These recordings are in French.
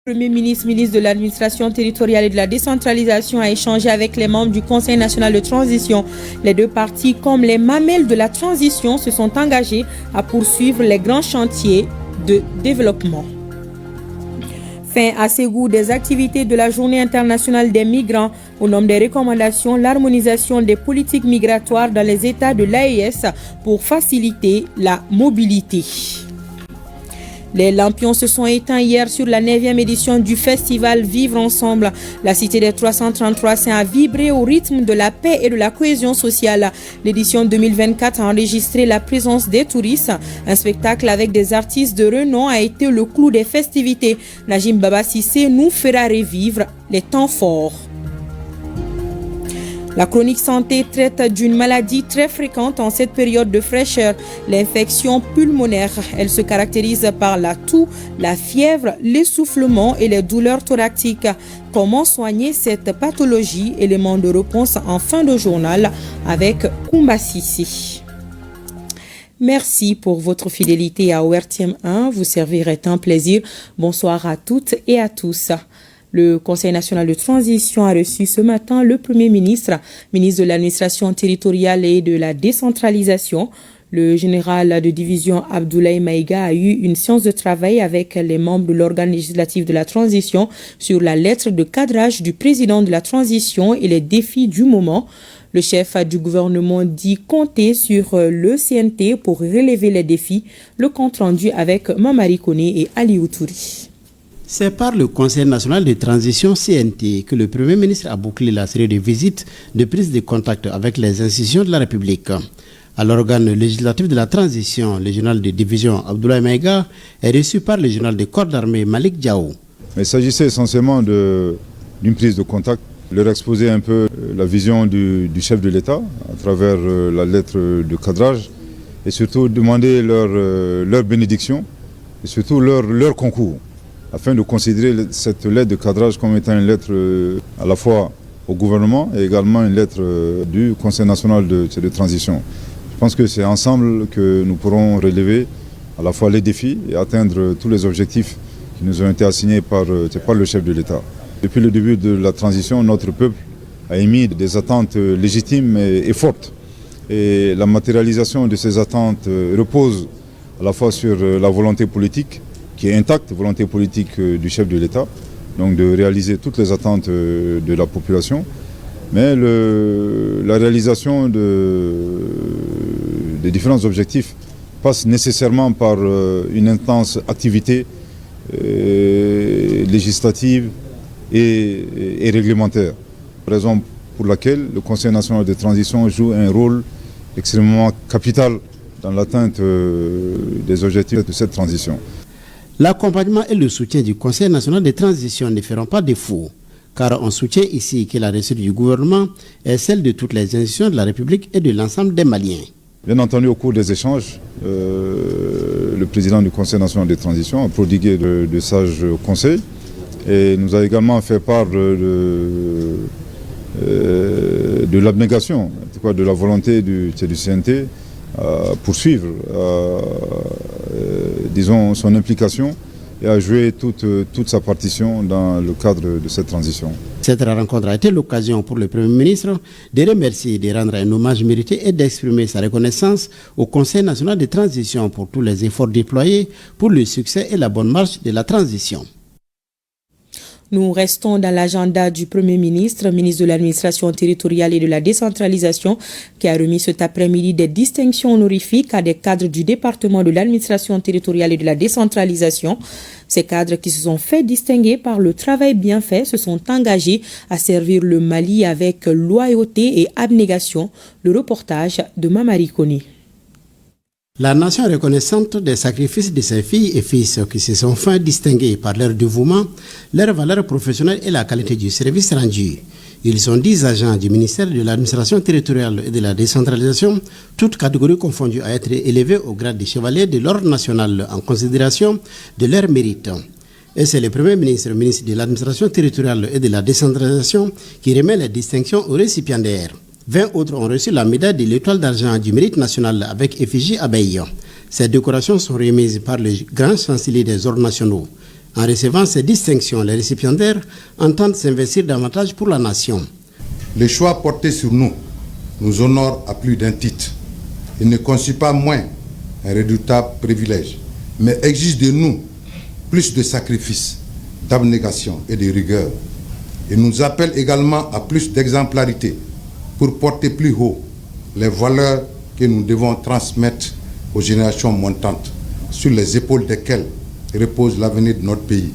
Le Premier ministre, ministre de l'administration territoriale et de la décentralisation a échangé avec les membres du Conseil national de transition. Les deux parties, comme les mamelles de la transition, se sont engagés à poursuivre les grands chantiers de développement. Fin à Ségou des activités de la Journée internationale des migrants. Au nombre des recommandations, l'harmonisation des politiques migratoires dans les États de l'AES pour faciliter la mobilité. Les lampions se sont éteints hier sur la 9e édition du festival Vivre Ensemble. La cité des 333 Saints a vibré au rythme de la paix et de la cohésion sociale. L'édition 2024 a enregistré la présence des touristes. Un spectacle avec des artistes de renom a été le clou des festivités. Najim Baba Sissé nous fera revivre les temps forts. La chronique santé traite d'une maladie très fréquente en cette période de fraîcheur, l'infection pulmonaire. Elle se caractérise par la toux, la fièvre, l'essoufflement et les douleurs thoraciques. Comment soigner cette pathologie? Élément de réponse en fin de journal avec Koumba Sissi. Merci pour votre fidélité à ORTM 1. Vous servir est un plaisir. Bonsoir à toutes et à tous. Le Conseil national de transition a reçu ce matin le Premier ministre, ministre de l'administration territoriale et de la décentralisation. Le général de division Abdoulaye Maïga a eu une séance de travail avec les membres de l'organe législatif de la transition sur la lettre de cadrage du président de la transition et les défis du moment. Le chef du gouvernement dit compter sur le CNT pour relever les défis. Le compte rendu avec Mamari Kone et Ali Outouri. C'est par le Conseil national de transition CNT que le Premier ministre a bouclé la série de visites de prise de contact avec les institutions de la République. À l'organe législatif de la transition, le général de division Abdoulaye Maïga est reçu par le général de corps d'armée Malik Diaw. Il s'agissait essentiellement d'une prise de contact, leur exposer un peu la vision du chef de l'État à travers la lettre de cadrage et surtout demander leur bénédiction et surtout leur concours, afin de considérer cette lettre de cadrage comme étant une lettre à la fois au gouvernement et également une lettre du Conseil national de transition. Je pense que c'est ensemble que nous pourrons relever à la fois les défis et atteindre tous les objectifs qui nous ont été assignés par le chef de l'État. Depuis le début de la transition, notre peuple a émis des attentes légitimes et fortes. Et la matérialisation de ces attentes repose à la fois sur la volonté politique qui est intacte, volonté politique du chef de l'État, donc de réaliser toutes les attentes de la population. Mais la réalisation des différents objectifs passe nécessairement par une intense activité législative et réglementaire. Raison pour laquelle le Conseil national de transition joue un rôle extrêmement capital dans l'atteinte des objectifs de cette transition. L'accompagnement et le soutien du Conseil national de transition ne feront pas défaut, car on soutient ici que la recette du gouvernement est celle de toutes les institutions de la République et de l'ensemble des Maliens. Bien entendu, au cours des échanges, le président du Conseil national de transition a prodigué de sages conseils et nous a également fait part de l'abnégation, de la volonté du CNT à poursuivre disons, son implication et à jouer toute sa partition dans le cadre de cette transition. Cette rencontre a été l'occasion pour le Premier ministre de remercier, de rendre un hommage mérité et d'exprimer sa reconnaissance au Conseil national de transition pour tous les efforts déployés pour le succès et la bonne marche de la transition. Nous restons dans l'agenda du Premier ministre, ministre de l'administration territoriale et de la décentralisation, qui a remis cet après-midi des distinctions honorifiques à des cadres du département de l'administration territoriale et de la décentralisation. Ces cadres qui se sont fait distinguer par le travail bien fait se sont engagés à servir le Mali avec loyauté et abnégation. Le reportage de Mamari Kone. La nation est reconnaissante des sacrifices de ses filles et fils qui se sont fait distinguer par leur dévouement, leur valeur professionnelle et la qualité du service rendu. Ils sont 10 agents du ministère de l'administration territoriale et de la décentralisation, toutes catégories confondues, à être élevés au grade de chevalier de l'ordre national en considération de leur mérite. Et c'est le Premier ministre, ministre de l'administration territoriale et de la décentralisation, qui remet les distinctions aux récipiendaires. 20 autres ont reçu la médaille de l'étoile d'argent du mérite national avec effigie abeille. Ces décorations sont remises par le grand chancelier des ordres nationaux. En recevant ces distinctions, les récipiendaires entendent s'investir davantage pour la nation. Les choix portés sur nous nous honorent à plus d'un titre. Ils ne constituent pas moins un redoutable privilège, mais exigent de nous plus de sacrifices, d'abnégation et de rigueur. Ils nous appellent également à plus d'exemplarité pour porter plus haut les valeurs que nous devons transmettre aux générations montantes, sur les épaules desquelles repose l'avenir de notre pays,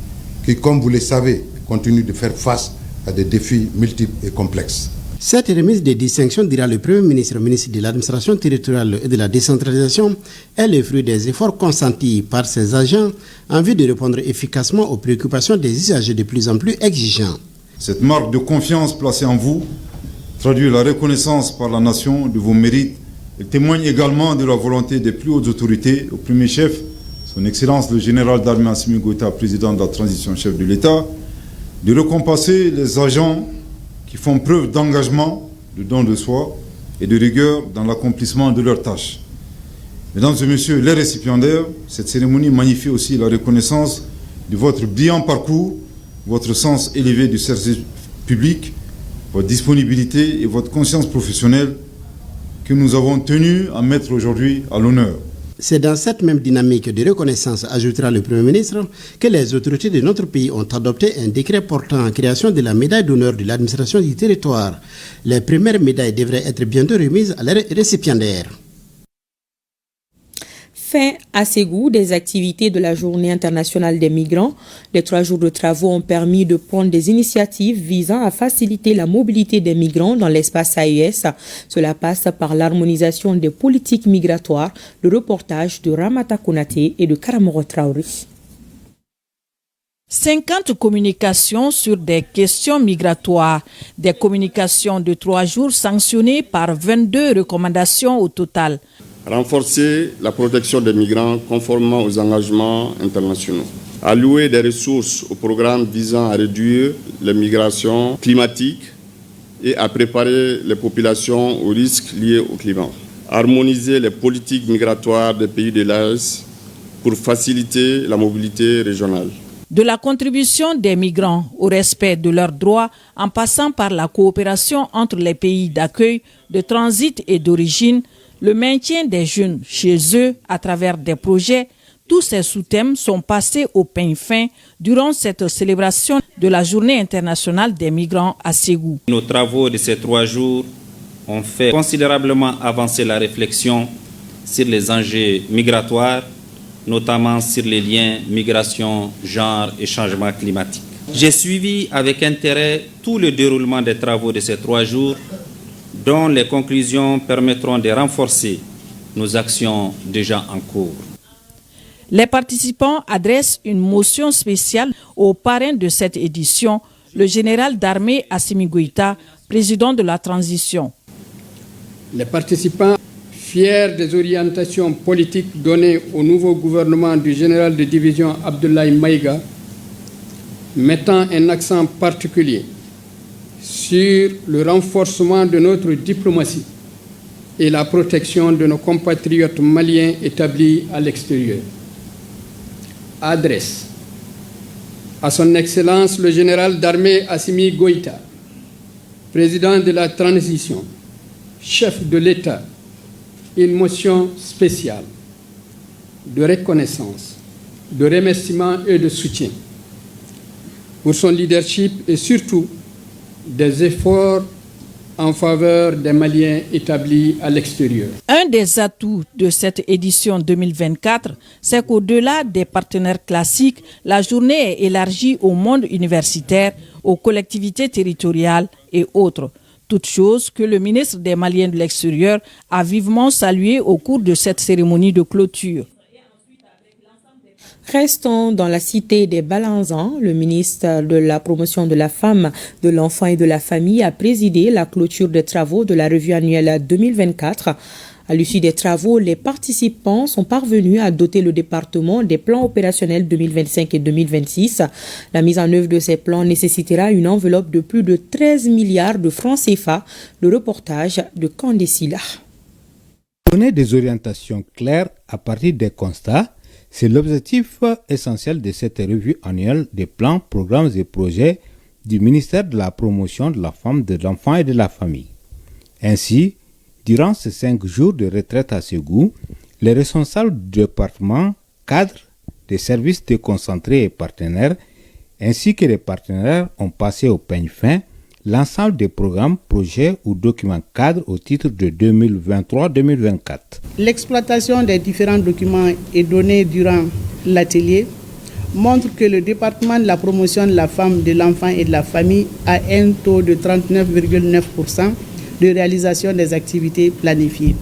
qui, comme vous le savez, continue de faire face à des défis multiples et complexes. Cette remise de distinction, dira le Premier ministre, ministre de l'administration territoriale et de la décentralisation, est le fruit des efforts consentis par ses agents en vue de répondre efficacement aux préoccupations des usagers de plus en plus exigeants. Cette marque de confiance placée en vous traduit la reconnaissance par la nation de vos mérites et témoigne également de la volonté des plus hautes autorités, au premier chef, son Excellence le général d'armée Assimi Goïta, président de la transition chef de l'État, de récompenser les agents qui font preuve d'engagement, de don de soi et de rigueur dans l'accomplissement de leurs tâches. Mesdames et messieurs les récipiendaires, cette cérémonie magnifie aussi la reconnaissance de votre brillant parcours, votre sens élevé du service public, votre disponibilité et votre conscience professionnelle que nous avons tenu à mettre aujourd'hui à l'honneur. C'est dans cette même dynamique de reconnaissance, ajoutera le Premier ministre, que les autorités de notre pays ont adopté un décret portant en création de la médaille d'honneur de l'administration du territoire. Les premières médailles devraient être bientôt remises à leurs récipiendaires. Fin à Ségou des activités de la Journée internationale des migrants. Les 3 jours de travaux ont permis de prendre des initiatives visant à faciliter la mobilité des migrants dans l'espace AES. Cela passe par l'harmonisation des politiques migratoires, le reportage de Ramata Konaté et de Karamoro Traoré. 50 communications sur des questions migratoires, des communications de 3 jours sanctionnées par 22 recommandations au total. Renforcer la protection des migrants conformément aux engagements internationaux. Allouer des ressources au programme visant à réduire les migrations climatiques et à préparer les populations aux risques liés au climat. Harmoniser les politiques migratoires des pays de l'AES pour faciliter la mobilité régionale. De la contribution des migrants au respect de leurs droits en passant par la coopération entre les pays d'accueil, de transit et d'origine, le maintien des jeunes chez eux à travers des projets, tous ces sous-thèmes sont passés au peigne fin durant cette célébration de la Journée internationale des migrants à Ségou. Nos travaux de ces 3 jours ont fait considérablement avancer la réflexion sur les enjeux migratoires, notamment sur les liens migration, genre et changement climatique. J'ai suivi avec intérêt tout le déroulement des travaux de ces 3 jours, dont les conclusions permettront de renforcer nos actions déjà en cours. Les participants adressent une motion spéciale au parrain de cette édition, le général d'armée Assimi Goïta, président de la transition. Les participants, fiers des orientations politiques données au nouveau gouvernement du général de division Abdoulaye Maïga, mettant un accent particulier sur le renforcement de notre diplomatie et la protection de nos compatriotes maliens établis à l'extérieur. Adresse à son Excellence le général d'armée Assimi Goïta, président de la transition, chef de l'État, une motion spéciale de reconnaissance, de remerciement et de soutien pour son leadership et surtout des efforts en faveur des Maliens établis à l'extérieur. Un des atouts de cette édition 2024, c'est qu'au-delà des partenaires classiques, la journée est élargie au monde universitaire, aux collectivités territoriales et autres. Toutes choses que le ministre des Maliens de l'extérieur a vivement saluées au cours de cette cérémonie de clôture. Restons dans la cité des Balanzans. Le ministre de la Promotion de la Femme, de l'Enfant et de la Famille a présidé la clôture des travaux de la revue annuelle 2024. À l'issue des travaux, les participants sont parvenus à doter le département des plans opérationnels 2025 et 2026. La mise en œuvre de ces plans nécessitera une enveloppe de plus de 13 milliards de francs CFA. Le reportage de Kandé Silla. Donner des orientations claires à partir des constats, C'est l'objectif essentiel de cette revue annuelle des plans, programmes et projets du ministère de la Promotion de la Femme, de l'Enfant et de la Famille. Ainsi, durant ces 5 jours de retraite à Ségou, les responsables du département, cadres, des services déconcentrés et partenaires, ainsi que les partenaires ont passé au peigne fin l'ensemble des programmes, projets ou documents cadres au titre de 2023-2024. L'exploitation des différents documents et données durant l'atelier montre que le département de la promotion de la femme, de l'enfant et de la famille a un taux de 39,9% de réalisation des activités planifiées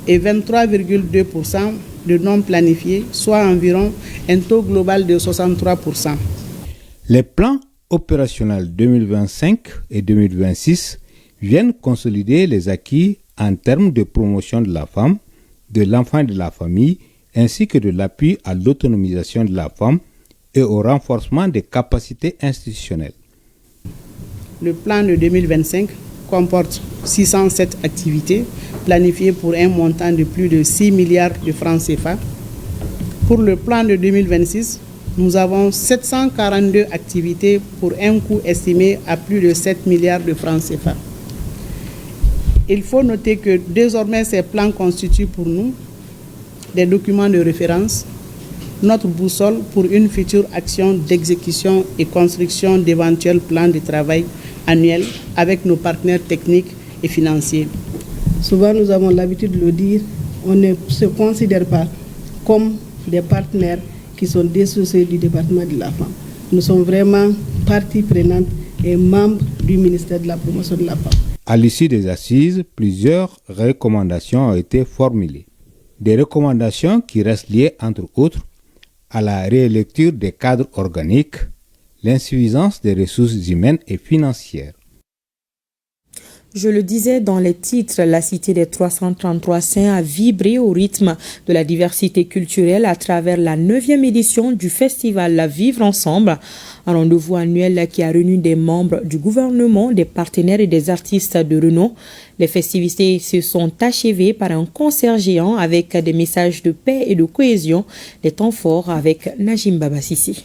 et 23,2% de non planifiées, soit environ un taux global de 63%. Les plans opérationnels 2025 et 2026 viennent consolider les acquis en termes de promotion de la femme, de l'enfant et de la famille, ainsi que de l'appui à l'autonomisation de la femme et au renforcement des capacités institutionnelles. Le plan de 2025 comporte 607 activités planifiées pour un montant de plus de 6 milliards de francs CFA. Pour le plan de 2026, nous avons 742 activités pour un coût estimé à plus de 7 milliards de francs CFA. Il faut noter que désormais ces plans constituent pour nous des documents de référence, notre boussole pour une future action d'exécution et construction d'éventuels plans de travail annuels avec nos partenaires techniques et financiers. Souvent, nous avons l'habitude de le dire, on ne se considère pas comme des partenaires qui sont dissociés du département de la femme. Nous sommes vraiment partie prenante et membres du ministère de la Promotion de la femme. À l'issue des assises, plusieurs recommandations ont été formulées. Des recommandations qui restent liées, entre autres, à la rélecture des cadres organiques, l'insuffisance des ressources humaines et financières. Je le disais dans les titres, la Cité des 333 Saints a vibré au rythme de la diversité culturelle à travers la 9e édition du festival La Vivre Ensemble, un rendez-vous annuel qui a réuni des membres du gouvernement, des partenaires et des artistes de renom. Les festivités se sont achevées par un concert géant avec des messages de paix et de cohésion, des temps forts avec Najim Babasisi.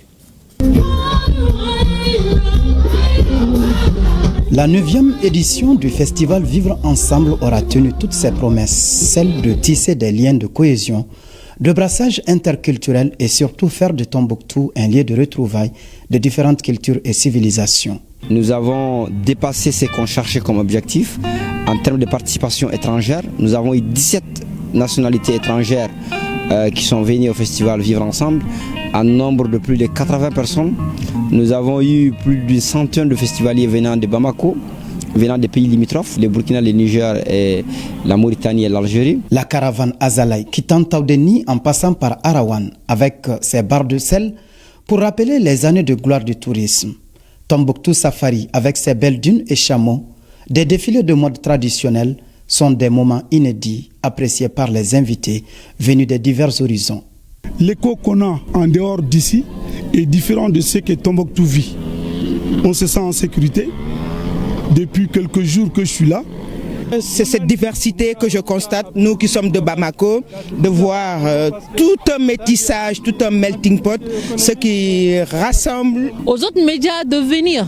La 9e édition du festival Vivre Ensemble aura tenu toutes ses promesses, celle de tisser des liens de cohésion, de brassage interculturel et surtout faire de Tombouctou un lieu de retrouvailles de différentes cultures et civilisations. Nous avons dépassé ce qu'on cherchait comme objectif en termes de participation étrangère. Nous avons eu 17 nationalités étrangères qui sont venues au festival Vivre Ensemble, en nombre de plus de 80 personnes. Nous avons eu plus d'une centaine de festivaliers venant de Bamako, venant des pays limitrophes, le Burkina, le Niger, et la Mauritanie et l'Algérie. La caravane Azalaï quittant Taoudeni en passant par Arawan avec ses barres de sel pour rappeler les années de gloire du tourisme. Tombouctou Safari avec ses belles dunes et chameaux, des défilés de mode traditionnels sont des moments inédits appréciés par les invités venus de divers horizons. L'écho qu'on a en dehors d'ici est différent de ce que Tombouctou vit. On se sent en sécurité. Depuis quelques jours que je suis là. C'est cette diversité que je constate, nous qui sommes de Bamako, de voir tout un métissage, tout un melting pot, ce qui rassemble. Aux autres médias de venir,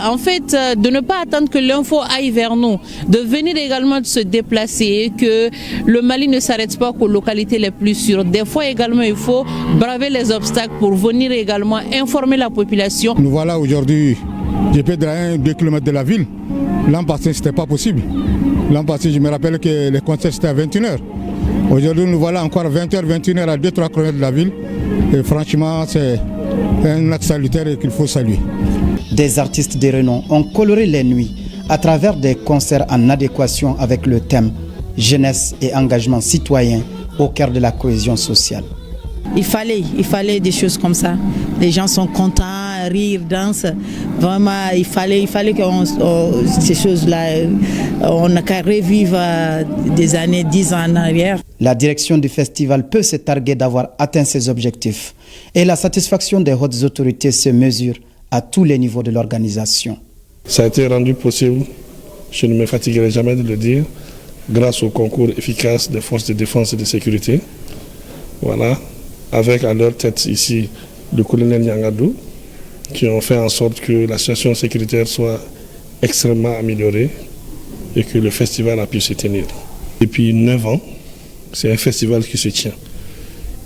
en fait, de ne pas attendre que l'info aille vers nous, de venir également de se déplacer, que le Mali ne s'arrête pas qu'aux localités les plus sûres. Des fois également, il faut braver les obstacles pour venir également informer la population. Nous voilà aujourd'hui, j'ai peut-être à 1-2 km de la ville. L'an passé, ce n'était pas possible. L'an passé, je me rappelle que les concerts c'était à 21h. Aujourd'hui, nous voilà encore à 20h, 21h à 2-3 km de la ville. Et franchement, c'est un acte salutaire qu'il faut saluer. Des artistes de renom ont coloré les nuits à travers des concerts en adéquation avec le thème jeunesse et engagement citoyen au cœur de la cohésion sociale. Il fallait des choses comme ça. Les gens sont contents, rire, dansent. Vraiment, il fallait que ces choses-là, on n'a qu'à revivre des années, 10 ans en arrière. La direction du festival peut se targuer d'avoir atteint ses objectifs et la satisfaction des hautes autorités se mesure à tous les niveaux de l'organisation. Ça a été rendu possible, je ne me fatiguerai jamais de le dire, grâce au concours efficace des forces de défense et de sécurité. Voilà. avec à leur tête ici le colonel Nyangadou, qui ont fait en sorte que la situation sécuritaire soit extrêmement améliorée et que le festival a pu se tenir. Depuis 9 ans, c'est un festival qui se tient.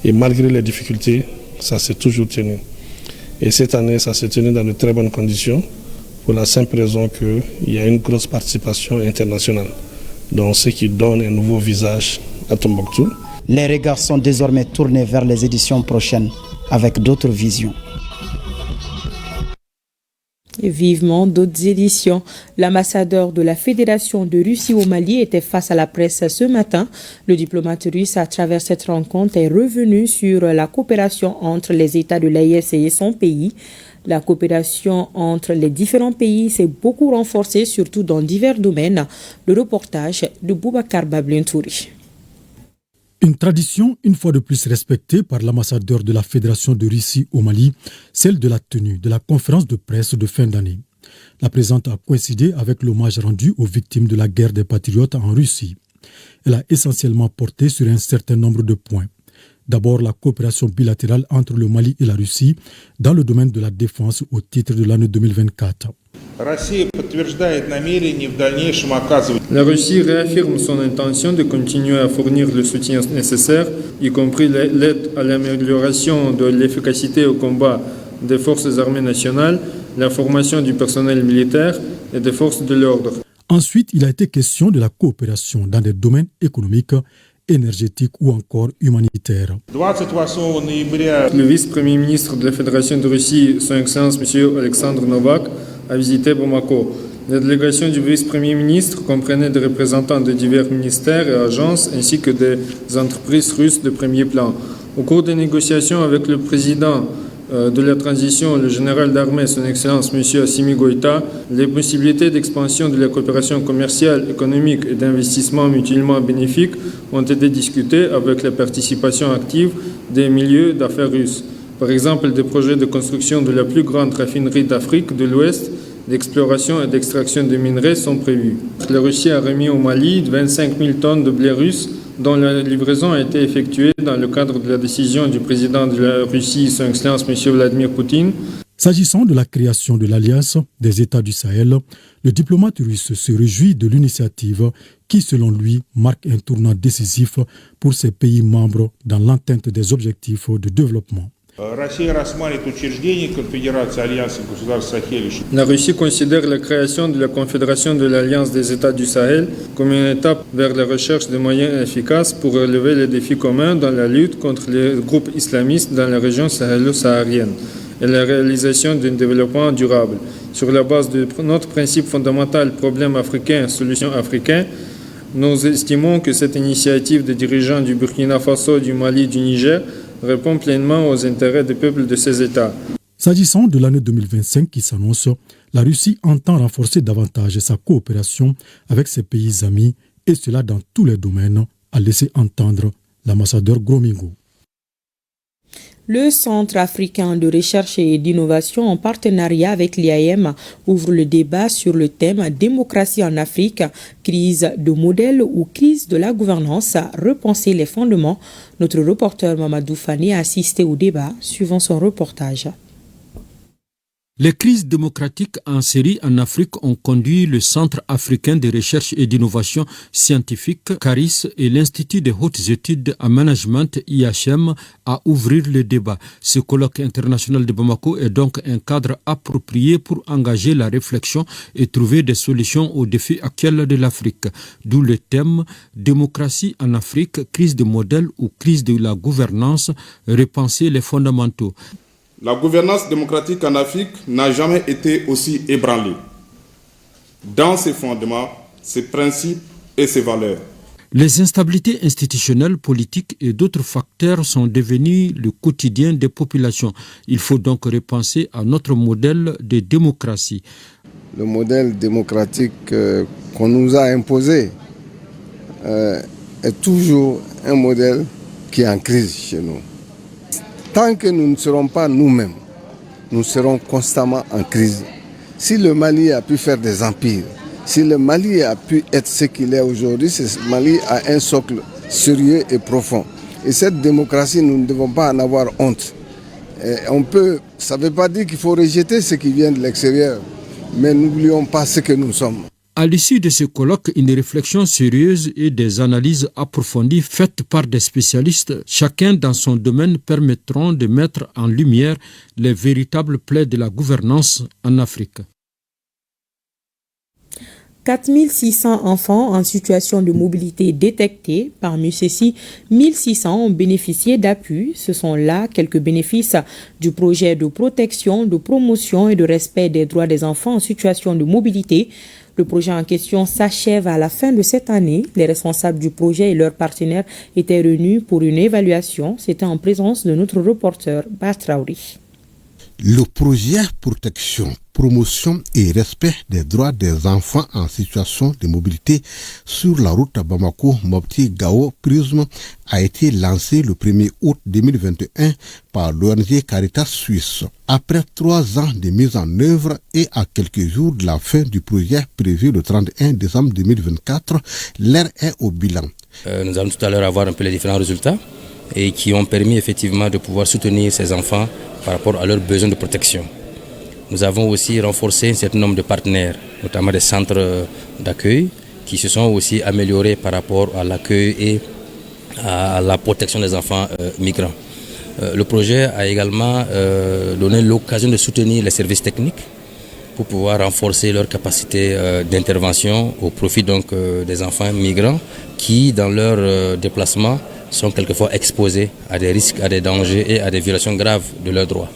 Et malgré les difficultés, ça s'est toujours tenu. Et cette année, ça s'est tenu dans de très bonnes conditions, pour la simple raison qu'il y a une grosse participation internationale, donc ce qui donne un nouveau visage à Tombouctou. Les regards sont désormais tournés vers les éditions prochaines, avec d'autres visions. Et vivement d'autres éditions. L'ambassadeur de la Fédération de Russie au Mali était face à la presse ce matin. Le diplomate russe, à travers cette rencontre, est revenu sur la coopération entre les États de l'AES et son pays. La coopération entre les différents pays s'est beaucoup renforcée, surtout dans divers domaines. Le reportage de Boubacar Bablintouri. Une tradition, une fois de plus respectée par l'ambassadeur de la Fédération de Russie au Mali, celle de la tenue de la conférence de presse de fin d'année. La présente a coïncidé avec l'hommage rendu aux victimes de la guerre des patriotes en Russie. Elle a essentiellement porté sur un certain nombre de points. D'abord, la coopération bilatérale entre le Mali et la Russie dans le domaine de la défense au titre de l'année 2024. La Russie réaffirme son intention de continuer à fournir le soutien nécessaire, y compris l'aide à l'amélioration de l'efficacité au combat des forces armées nationales, la formation du personnel militaire et des forces de l'ordre. Ensuite, il a été question de la coopération dans des domaines économiques, énergétiques ou encore humanitaires. Le vice-premier ministre de la Fédération de Russie, son Excellence M. Alexandre Novak, a visité Bamako. La délégation du vice-premier ministre comprenait des représentants de divers ministères et agences ainsi que des entreprises russes de premier plan. Au cours des négociations avec le président de la transition, le général d'armée, son Excellence M. Assimi Goïta, les possibilités d'expansion de la coopération commerciale, économique et d'investissement mutuellement bénéfiques ont été discutées avec la participation active des milieux d'affaires russes. Par exemple, des projets de construction de la plus grande raffinerie d'Afrique de l'Ouest, d'exploration et d'extraction de minerais sont prévus. La Russie a remis au Mali 25 000 tonnes de blé russe dont la livraison a été effectuée dans le cadre de la décision du président de la Russie, son Excellence M. Vladimir Poutine. S'agissant de la création de l'Alliance des États du Sahel, le diplomate russe se réjouit de l'initiative qui, selon lui, marque un tournant décisif pour ces pays membres dans l'atteinte des objectifs de développement. La Russie considère la création de la Confédération de l'Alliance des États du Sahel comme une étape vers la recherche de moyens efficaces pour relever les défis communs dans la lutte contre les groupes islamistes dans la région sahélo-saharienne et la réalisation d'un développement durable. Sur la base de notre principe fondamental problème africain, solution africaine, nous estimons que cette initiative des dirigeants du Burkina Faso, du Mali, du Niger répond pleinement aux intérêts des peuples de ces États. S'agissant de l'année 2025 qui s'annonce, la Russie entend renforcer davantage sa coopération avec ses pays amis, et cela dans tous les domaines, a laissé entendre l'ambassadeur Gromingo. Le Centre africain de recherche et d'innovation en partenariat avec l'IAM ouvre le débat sur le thème « Démocratie en Afrique, crise de modèle ou crise de la gouvernance, repenser les fondements ». Notre reporter Mamadou Fani a assisté au débat, suivant son reportage. Les crises démocratiques en série en Afrique ont conduit le Centre africain de recherche et d'innovation scientifique, CARIS, et l'Institut des hautes études en management, IHM, à ouvrir le débat. Ce colloque international de Bamako est donc un cadre approprié pour engager la réflexion et trouver des solutions aux défis actuels de l'Afrique. D'où le thème « Démocratie en Afrique, crise de modèle ou crise de la gouvernance, repenser les fondamentaux ». La gouvernance démocratique en Afrique n'a jamais été aussi ébranlée dans ses fondements, ses principes et ses valeurs. Les instabilités institutionnelles, politiques et d'autres facteurs sont devenus le quotidien des populations. Il faut donc repenser à notre modèle de démocratie. Le modèle démocratique qu'on nous a imposé est toujours un modèle qui est en crise chez nous. Tant que nous ne serons pas nous-mêmes, nous serons constamment en crise. Si le Mali a pu faire des empires, si le Mali a pu être ce qu'il est aujourd'hui, c'est que le Mali a un socle sérieux et profond. Et cette démocratie, nous ne devons pas en avoir honte. Ça ne veut pas dire qu'il faut rejeter ce qui vient de l'extérieur, mais n'oublions pas ce que nous sommes. À l'issue de ce colloque, une réflexion sérieuse et des analyses approfondies faites par des spécialistes, chacun dans son domaine, permettront de mettre en lumière les véritables plaies de la gouvernance en Afrique. 4600 enfants en situation de mobilité détectés. Parmi ceux-ci, 1600 ont bénéficié d'appui. Ce sont là quelques bénéfices du projet de protection, de promotion et de respect des droits des enfants en situation de mobilité. Le projet en question s'achève à la fin de cette année. Les responsables du projet et leurs partenaires étaient réunis pour une évaluation. C'était en présence de notre reporter Batraouri. Le projet protection, promotion et respect des droits des enfants en situation de mobilité sur la route Bamako-Mopti-Gao Prisme a été lancé le 1er août 2021 par l'ONG Caritas Suisse. Après 3 ans de mise en œuvre et à quelques jours de la fin du projet prévu le 31 décembre 2024, l'heure est au bilan. Nous allons tout à l'heure avoir un peu les différents résultats et qui ont permis effectivement de pouvoir soutenir ces enfants par rapport à leurs besoins de protection. Nous avons aussi renforcé un certain nombre de partenaires, notamment des centres d'accueil, qui se sont aussi améliorés par rapport à l'accueil et à la protection des enfants migrants. Le projet a également donné l'occasion de soutenir les services techniques pour pouvoir renforcer leur capacité d'intervention au profit donc des enfants migrants qui, dans leur déplacement, sont quelquefois exposés à des risques, à des dangers et à des violations graves de leurs droits.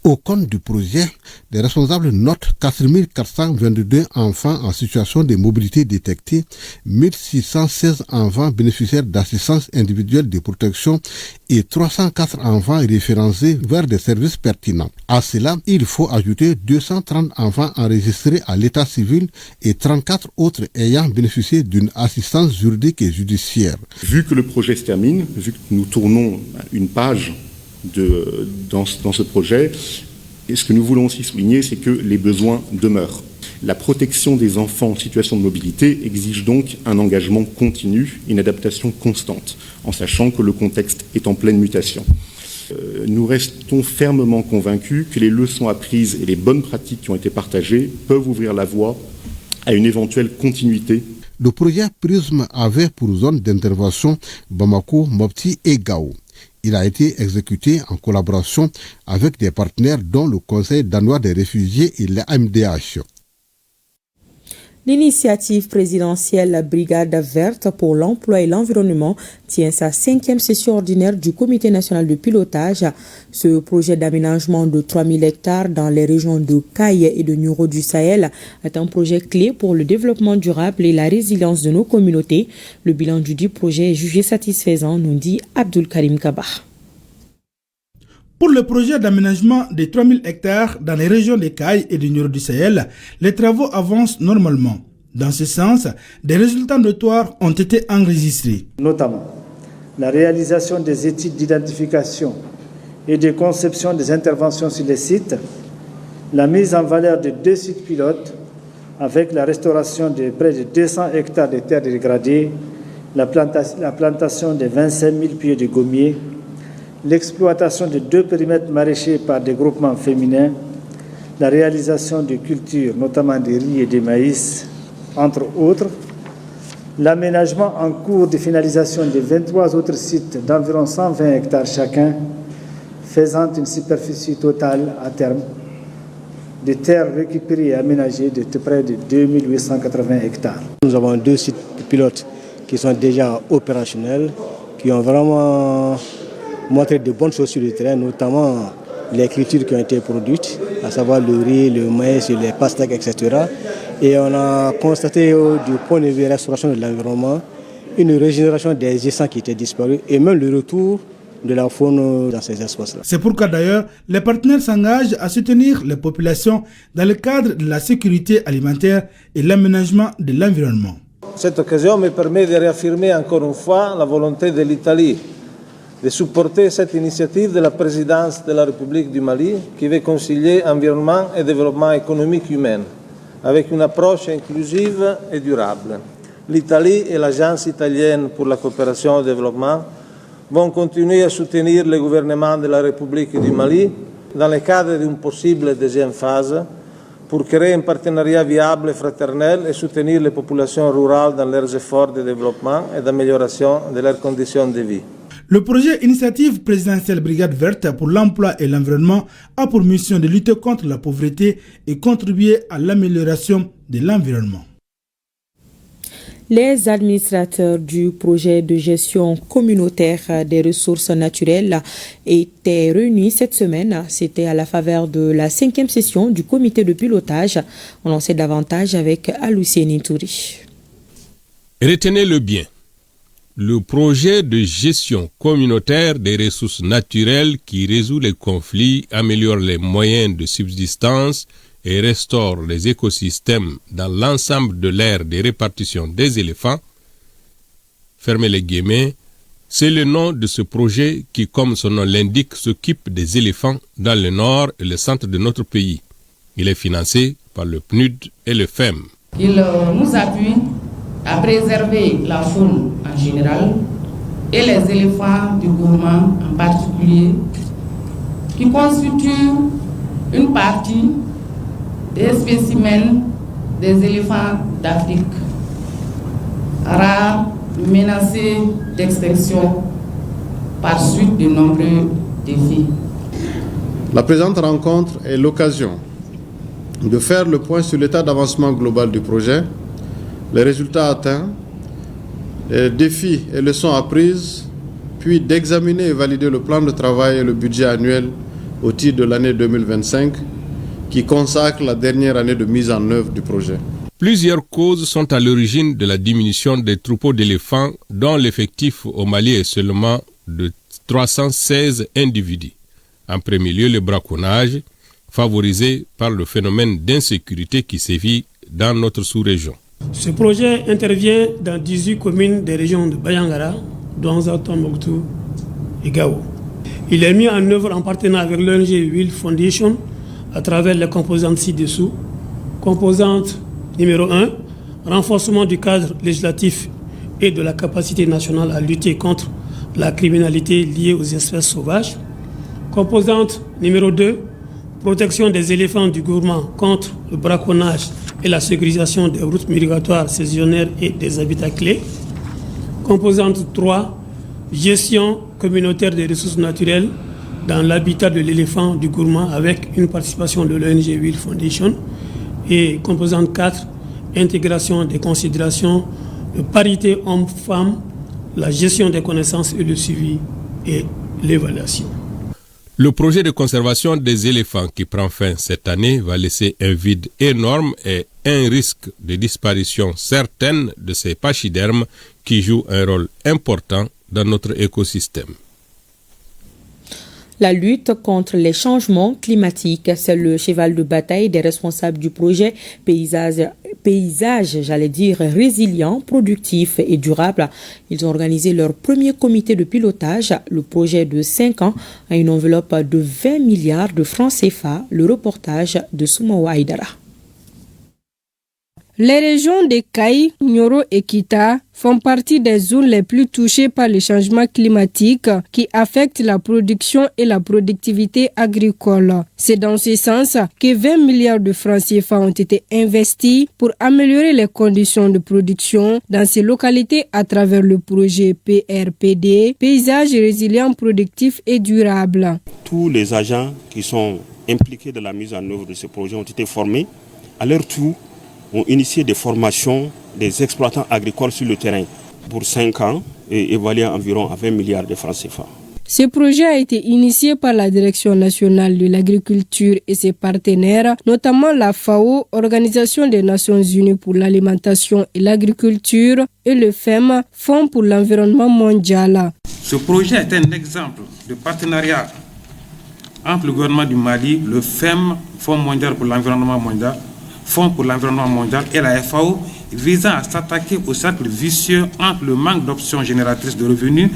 Au compte du projet, les responsables notent 4422 enfants en situation de mobilité détectée, 1616 enfants bénéficiaires d'assistance individuelle de protection et 304 enfants référencés vers des services pertinents. À cela, il faut ajouter 230 enfants enregistrés à l'état civil et 34 autres ayant bénéficié d'une assistance juridique et judiciaire. Vu que le projet se termine, vu que nous tournons une page dans ce projet, et ce que nous voulons aussi souligner, c'est que les besoins demeurent. La protection des enfants en situation de mobilité exige donc un engagement continu, une adaptation constante, en sachant que le contexte est en pleine mutation. Nous restons fermement convaincus que les leçons apprises et les bonnes pratiques qui ont été partagées peuvent ouvrir la voie à une éventuelle continuité. Le projet Prisme avait pour zone d'intervention Bamako, Mopti et Gao. Il a été exécuté en collaboration avec des partenaires dont le Conseil danois des réfugiés et l'AMDH. L'initiative présidentielle Brigade verte pour l'emploi et l'environnement tient sa 5e session ordinaire du Comité national de pilotage. Ce projet d'aménagement de 3000 hectares dans les régions de Kaye et de Nioro du Sahel est un projet clé pour le développement durable et la résilience de nos communautés. Le bilan du dit projet est jugé satisfaisant, nous dit Abdul Karim Kaba. Pour le projet d'aménagement de 3000 hectares dans les régions de Kaye et de Nioro du Sahel, les travaux avancent normalement. Dans ce sens, des résultats notoires ont été enregistrés. Notamment, la réalisation des études d'identification et de conception des interventions sur les sites, la mise en valeur de 2 sites pilotes avec la restauration de près de 200 hectares de terres dégradées, la plantation de 25 000 pieds de gommiers, l'exploitation de 2 périmètres maraîchers par des groupements féminins, la réalisation de cultures, notamment des riz et des maïs, entre autres, l'aménagement en cours de finalisation de 23 autres sites d'environ 120 hectares chacun, faisant une superficie totale à terme de terres récupérées et aménagées de près de 2880 hectares. Nous avons 2 sites pilotes qui sont déjà opérationnels, qui ont vraiment montré de bonnes choses sur le terrain, notamment les cultures qui ont été produites, à savoir le riz, le maïs, les pastèques, etc. Et on a constaté du point de vue de la restauration de l'environnement une régénération des essaims qui étaient disparus et même le retour de la faune dans ces espaces-là. C'est pourquoi d'ailleurs les partenaires s'engagent à soutenir les populations dans le cadre de la sécurité alimentaire et l'aménagement de l'environnement. Cette occasion me permet de réaffirmer encore une fois la volonté de l'Italie de supporter cette initiative de la présidence de la République du Mali qui veut concilier environnement et développement économique humain avec une approche inclusive et durable. L'Italie et l'Agence italienne pour la coopération au développement vont continuer à soutenir le gouvernement de la République du Mali dans le cadre d'une possible deuxième phase pour créer un partenariat viable et fraternel et soutenir les populations rurales dans leurs efforts de développement et d'amélioration de leurs conditions de vie. Le projet Initiative présidentielle Brigade verte pour l'emploi et l'environnement a pour mission de lutter contre la pauvreté et contribuer à l'amélioration de l'environnement. Les administrateurs du projet de gestion communautaire des ressources naturelles étaient réunis cette semaine. C'était à la faveur de la 5e session du comité de pilotage. On en sait davantage avec Alousseni Touri. Retenez-le bien. Le projet de gestion communautaire des ressources naturelles qui résout les conflits, améliore les moyens de subsistance et restaure les écosystèmes dans l'ensemble de l'aire de répartition des éléphants, fermez les guillemets, c'est le nom de ce projet qui, comme son nom l'indique, s'occupe des éléphants dans le nord et le centre de notre pays. Il est financé par le PNUD et le FEM. Il nous appuie à préserver la faune en général et les éléphants du Gourma en particulier, qui constituent une partie des spécimens des éléphants d'Afrique, rares, menacés d'extinction par suite de nombreux défis. La présente rencontre est l'occasion de faire le point sur l'état d'avancement global du projet, les résultats atteints, les défis et leçons apprises, puis d'examiner et valider le plan de travail et le budget annuel au titre de l'année 2025, qui consacre la dernière année de mise en œuvre du projet. Plusieurs causes sont à l'origine de la diminution des troupeaux d'éléphants dont l'effectif au Mali est seulement de 316 individus. En premier lieu, le braconnage, favorisé par le phénomène d'insécurité qui sévit dans notre sous-région. Ce projet intervient dans 18 communes des régions de Bayangara, Douanza, Tombouctou et Gao. Il est mis en œuvre en partenariat avec l'ONG Will Foundation à travers les composantes ci-dessous. Composante numéro 1, renforcement du cadre législatif et de la capacité nationale à lutter contre la criminalité liée aux espèces sauvages. Composante numéro 2, protection des éléphants du Gourma contre le braconnage et la sécurisation des routes migratoires saisonnières et des habitats clés. Composante 3, gestion communautaire des ressources naturelles dans l'habitat de l'éléphant du Gourma avec une participation de l'ONG Will Foundation. Et composante 4, intégration des considérations de parité homme-femme, la gestion des connaissances et le suivi et l'évaluation. Le projet de conservation des éléphants qui prend fin cette année va laisser un vide énorme et un risque de disparition certaine de ces pachydermes qui jouent un rôle important dans notre écosystème. La lutte contre les changements climatiques, c'est le cheval de bataille des responsables du projet paysage, résilient, productif et durable. Ils ont organisé leur premier comité de pilotage. Le projet de 5 ans a une enveloppe de 20 milliards de francs CFA. Le reportage de Soumawa Aïdara. Les régions de Kaï, Nyoro et Kita font partie des zones les plus touchées par le changement climatique qui affecte la production et la productivité agricole. C'est dans ce sens que 20 milliards de francs CFA ont été investis pour améliorer les conditions de production dans ces localités à travers le projet PRPD, Paysage résilient, productif et durable. Tous les agents qui sont impliqués dans la mise en œuvre de ce projet ont été formés. À leur tour, ont initié des formations des exploitants agricoles sur le terrain pour 5 ans et évalué environ à 20 milliards de francs CFA. Ce projet a été initié par la Direction nationale de l'agriculture et ses partenaires, notamment la FAO, Organisation des Nations Unies pour l'alimentation et l'agriculture, et le FEM, Fonds pour l'environnement mondial. Ce projet est un exemple de partenariat entre le gouvernement du Mali, le FEM, Fonds mondial pour l'environnement mondial, Fonds pour l'environnement mondial et la FAO, visant à s'attaquer au cercle vicieux entre le manque d'options génératrices de revenus,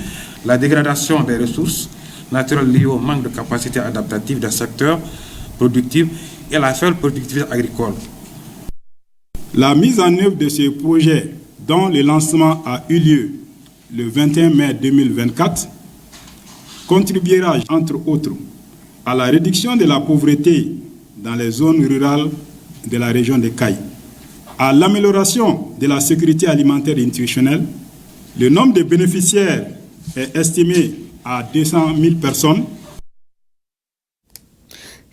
la dégradation des ressources naturelles liées au manque de capacité adaptative des secteurs productifs et la faible productivité agricole. La mise en œuvre de ce projet, dont le lancement a eu lieu le 21 mai 2024, contribuera, entre autres, à la réduction de la pauvreté dans les zones rurales de la région de Caille, à l'amélioration de la sécurité alimentaire et nutritionnelle. Le nombre de bénéficiaires est estimé à 200 000 personnes.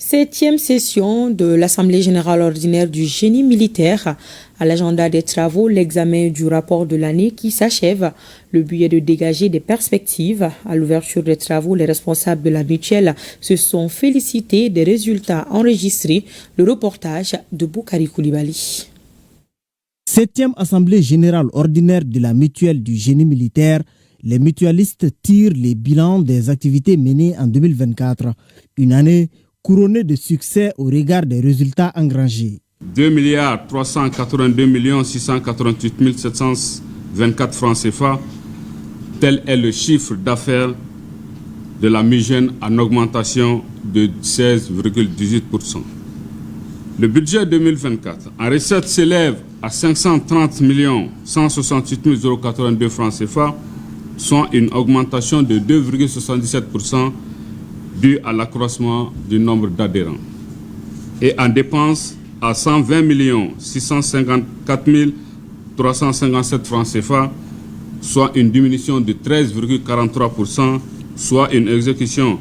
7e session de l'Assemblée générale ordinaire du génie militaire. À l'agenda des travaux, l'examen du rapport de l'année qui s'achève. Le but est de dégager des perspectives. À l'ouverture des travaux, les responsables de la mutuelle se sont félicités des résultats enregistrés. Le reportage de Boukari Koulibaly. 7e Assemblée générale ordinaire de la mutuelle du génie militaire. Les mutualistes tirent les bilans des activités menées en 2024. Une année couronnée de succès au regard des résultats engrangés. 2 382 688 724 francs CFA, tel est le chiffre d'affaires de la MUGEN en augmentation de 16,18%. Le budget 2024 en recette s'élève à 530 168 082 francs CFA, soit une augmentation de 2,77% due à l'accroissement du nombre d'adhérents. Et en dépenses, à 120 654 357 francs CFA, soit une diminution de 13,43%, soit une exécution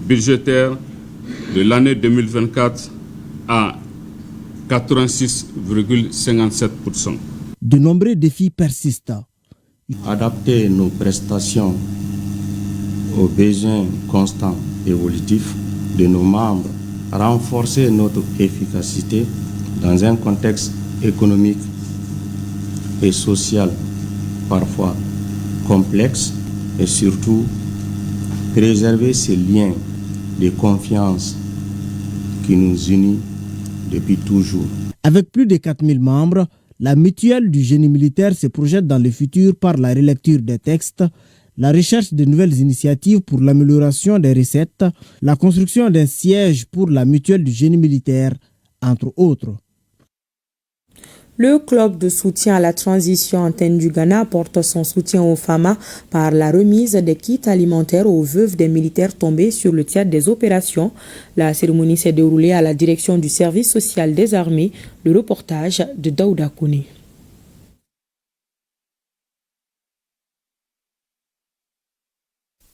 budgétaire de l'année 2024 à 86,57%. De nombreux défis persistent. Adapter nos prestations aux besoins constants et évolutifs de nos membres, renforcer notre efficacité dans un contexte économique et social parfois complexe et surtout préserver ces liens de confiance qui nous unissent depuis toujours. Avec plus de 4000 membres, la mutuelle du génie militaire se projette dans le futur par la relecture des textes, la recherche de nouvelles initiatives pour l'amélioration des recettes, la construction d'un siège pour la mutuelle du génie militaire, entre autres. Le club de soutien à la transition Antenne du Ghana apporte son soutien aux FAMA par la remise des kits alimentaires aux veuves des militaires tombés sur le théâtre des opérations. La cérémonie s'est déroulée à la direction du service social des armées. Le reportage de Daouda Kouné.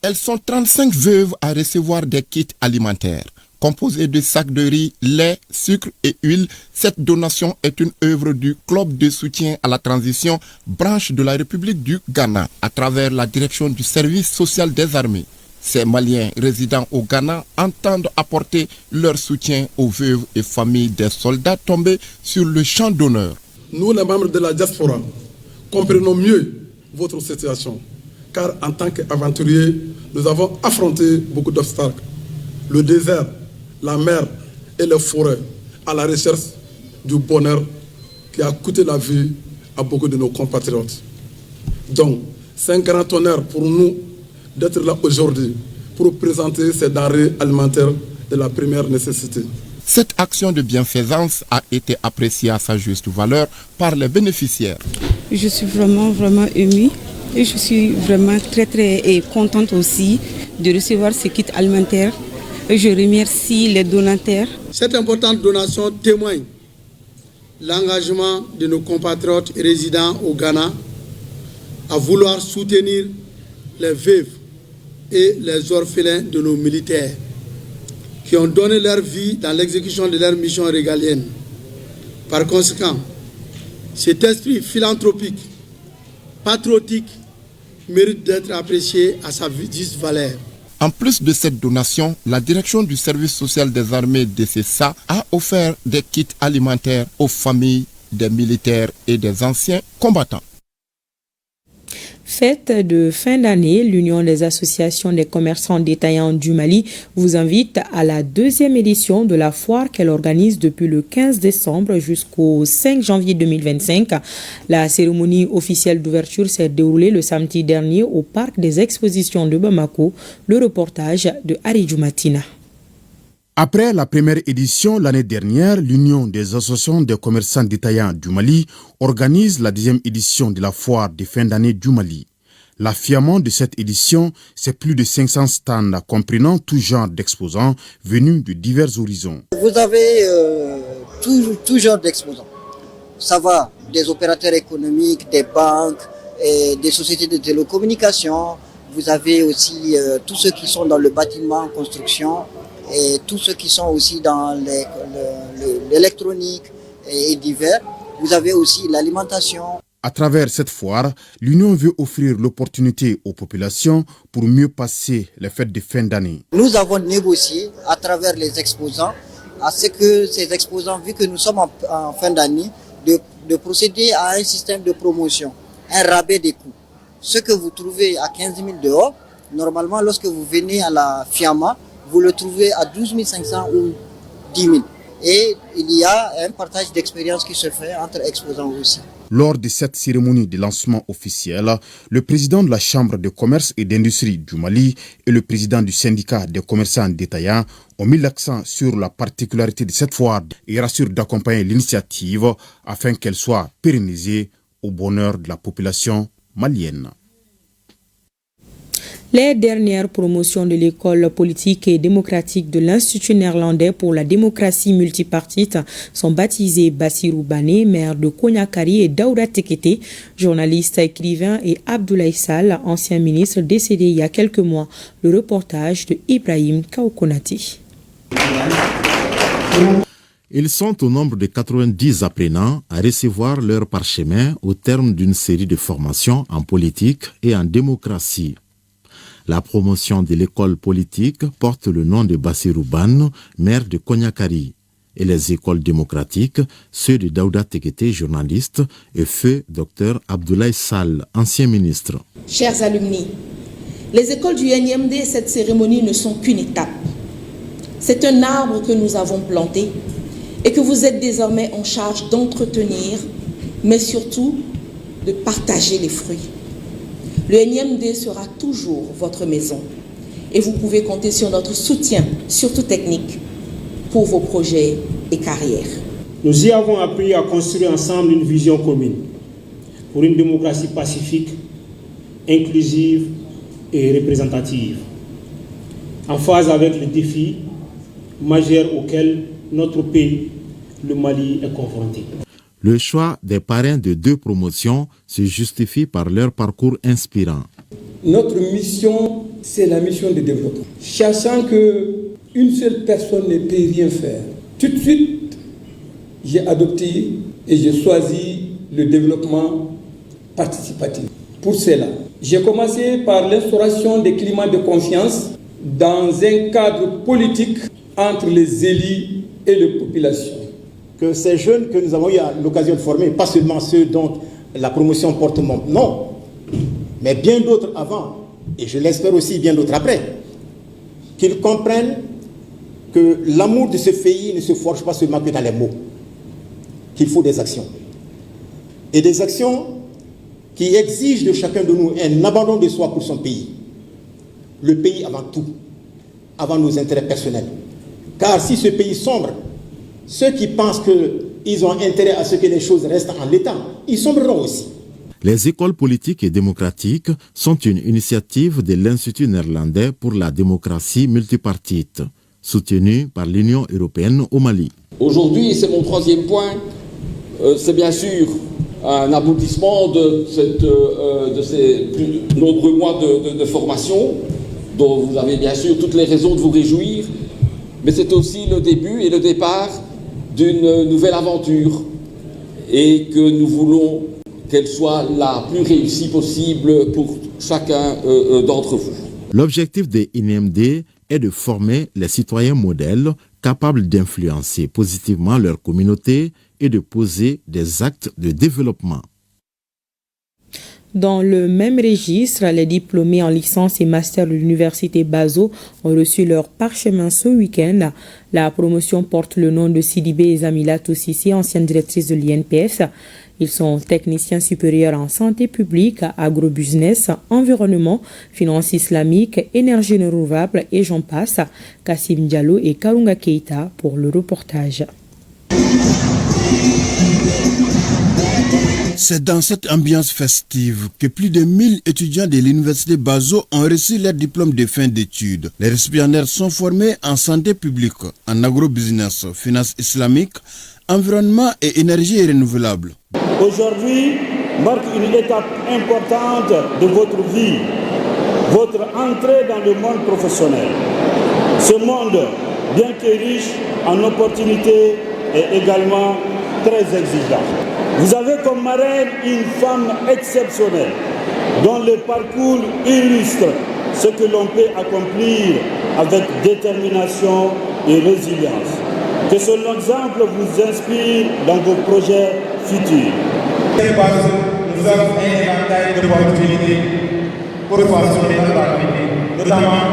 Elles sont 35 veuves à recevoir des kits alimentaires. Composée de sacs de riz, lait, sucre et huile, cette donation est une œuvre du Club de soutien à la transition, branche de la République du Ghana, à travers la direction du service social des armées. Ces Maliens résidant au Ghana entendent apporter leur soutien aux veuves et familles des soldats tombés sur le champ d'honneur. Nous, les membres de la diaspora, comprenons mieux votre situation, car en tant qu'aventuriers, nous avons affronté beaucoup d'obstacles. Le désert, la mer et les forêts à la recherche du bonheur qui a coûté la vie à beaucoup de nos compatriotes. Donc, c'est un grand honneur pour nous d'être là aujourd'hui pour présenter ces denrées alimentaires de la première nécessité. Cette action de bienfaisance a été appréciée à sa juste valeur par les bénéficiaires. Je suis vraiment émue et je suis vraiment très contente aussi de recevoir ce kit alimentaire. Je remercie les donateurs. Cette importante donation témoigne l'engagement de nos compatriotes résidant au Ghana à vouloir soutenir les veuves et les orphelins de nos militaires qui ont donné leur vie dans l'exécution de leur mission régalienne. Par conséquent, cet esprit philanthropique, patriotique, mérite d'être apprécié à sa juste valeur. En plus de cette donation, la direction du service social des armées DCSA a offert des kits alimentaires aux familles des militaires et des anciens combattants. Fête de fin d'année, l'Union des associations des commerçants détaillants du Mali vous invite à la 2e édition de la foire qu'elle organise depuis le 15 décembre jusqu'au 5 janvier 2025. La cérémonie officielle d'ouverture s'est déroulée le samedi dernier au parc des expositions de Bamako. Le reportage de Aridjou Matina. Après la première édition l'année dernière, l'Union des associations des commerçants détaillants du Mali organise la 2e édition de la foire de fin d'année du Mali. L'affiament de cette édition, c'est plus de 500 stands comprenant tout genre d'exposants venus de divers horizons. Vous avez tout genre d'exposants. Ça va des opérateurs économiques, des banques, et des sociétés de télécommunications. Vous avez aussi tous ceux qui sont dans le bâtiment, construction, et tous ceux qui sont aussi dans l'électronique et divers. Vous avez aussi l'alimentation. À travers cette foire, l'Union veut offrir l'opportunité aux populations pour mieux passer les fêtes de fin d'année. Nous avons négocié à travers les exposants, à ce que ces exposants, vu que nous sommes en fin d'année, de procéder à un système de promotion, un rabais des coûts. Ce que vous trouvez à 15 000 dehors, normalement, lorsque vous venez à la FIAMA, vous le trouvez à 12 500 ou 10 000. Et il y a un partage d'expérience qui se fait entre exposants aussi. Lors de cette cérémonie de lancement officiel, le président de la Chambre de commerce et d'industrie du Mali et le président du syndicat des commerçants détaillants ont mis l'accent sur la particularité de cette foire et rassurent d'accompagner l'initiative afin qu'elle soit pérennisée au bonheur de la population malienne. Les dernières promotions de l'école politique et démocratique de l'Institut néerlandais pour la démocratie multipartite sont baptisées Bassirou Bané, maire de Konyakari, et Daouda Tekete, journaliste, écrivain, et Abdoulaye Sall, ancien ministre décédé il y a quelques mois. Le reportage de Ibrahim Kaoukonati. Ils sont au nombre de 90 apprenants à recevoir leur parchemin au terme d'une série de formations en politique et en démocratie. La promotion de l'école politique porte le nom de Bassirou Ban, maire de Konyakari, et les écoles démocratiques, ceux de Daouda Tekete, journaliste, et feu Dr Abdoulaye Sall, ancien ministre. Chers alumni, les écoles du NIMD et cette cérémonie ne sont qu'une étape. C'est un arbre que nous avons planté et que vous êtes désormais en charge d'entretenir, mais surtout de partager les fruits. Le NIMD sera toujours votre maison et vous pouvez compter sur notre soutien, surtout technique, pour vos projets et carrières. Nous y avons appris à construire ensemble une vision commune pour une démocratie pacifique, inclusive et représentative, en phase avec les défis majeurs auxquels notre pays, le Mali, est confronté. Le choix des parrains de 2 promotions se justifie par leur parcours inspirant. Notre mission, c'est la mission de développement. Sachant qu'une seule personne ne peut rien faire. Tout de suite, j'ai adopté et j'ai choisi le développement participatif. Pour cela, j'ai commencé par l'instauration des climats de confiance dans un cadre politique entre les élus et les populations. Que ces jeunes que nous avons eu l'occasion de former, pas seulement ceux dont la promotion porte mon nom, mais bien d'autres avant, et je l'espère aussi bien d'autres après, qu'ils comprennent que l'amour de ce pays ne se forge pas seulement que dans les mots, qu'il faut des actions. Et des actions qui exigent de chacun de nous un abandon de soi pour son pays. Le pays avant tout, avant nos intérêts personnels. Car si ce pays sombre, ceux qui pensent qu'ils ont intérêt à ce que les choses restent en l'état, ils sombreront aussi. Les écoles politiques et démocratiques sont une initiative de l'Institut néerlandais pour la démocratie multipartite, soutenue par l'Union européenne au Mali. Aujourd'hui, c'est mon 3e point, c'est bien sûr un aboutissement de ces nombreux mois de formation, dont vous avez bien sûr toutes les raisons de vous réjouir, mais c'est aussi le début et le départ d'une nouvelle aventure et que nous voulons qu'elle soit la plus réussie possible pour chacun d'entre vous. L'objectif des INMD est de former les citoyens modèles capables d'influencer positivement leur communauté et de poser des actes de développement. Dans le même registre, les diplômés en licence et master de l'université Bazo ont reçu leur parchemin ce week-end. La promotion porte le nom de Sidibé Zamila Toussissi, ancienne directrice de l'INPS. Ils sont techniciens supérieurs en santé publique, agrobusiness, environnement, finances islamiques, énergie renouvelable et j'en passe. Kassim Diallo et Karunga Keita pour le reportage. C'est dans cette ambiance festive que plus de 1000 étudiants de l'université Bazo ont reçu leur diplôme de fin d'études. Les récipiendaires sont formés en santé publique, en agrobusiness, finance islamique, environnement et énergie renouvelable. Aujourd'hui marque une étape importante de votre vie, votre entrée dans le monde professionnel. Ce monde, bien que riche en opportunités, est également très exigeant. Vous avez comme marraine une femme exceptionnelle, dont le parcours illustre ce que l'on peut accomplir avec détermination et résilience. Que son exemple vous inspire dans vos projets futurs. Nous avons un éventail d'opportunités pour façonner notre avenir, notamment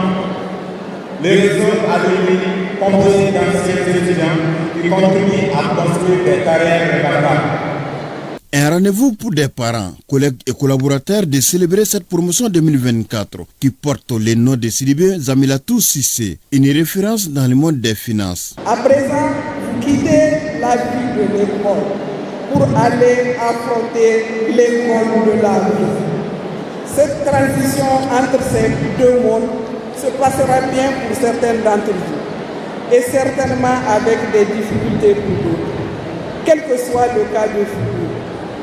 les réseaux alumni composés d'anciens étudiants qui contribuent à construire des carrières remarquables. Un rendez-vous pour des parents, collègues et collaborateurs de célébrer cette promotion 2024 qui porte le nom de Sidibé Zamilatou Sissé, une référence dans le monde des finances. À présent, vous quittez la vie de l'école pour aller affronter l'école de la vie. Cette transition entre ces deux mondes se passera bien pour certains d'entre vous et certainement avec des difficultés pour d'autres. Quel que soit le cas de figure,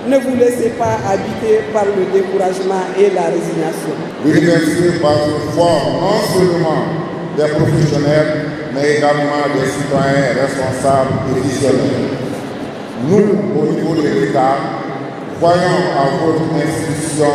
ne vous laissez pas habiter par le découragement et la résignation. L'université Bazo forme non seulement des professionnels, mais également des citoyens responsables et visionnaires. Nous, au niveau de l'État, voyons à votre institution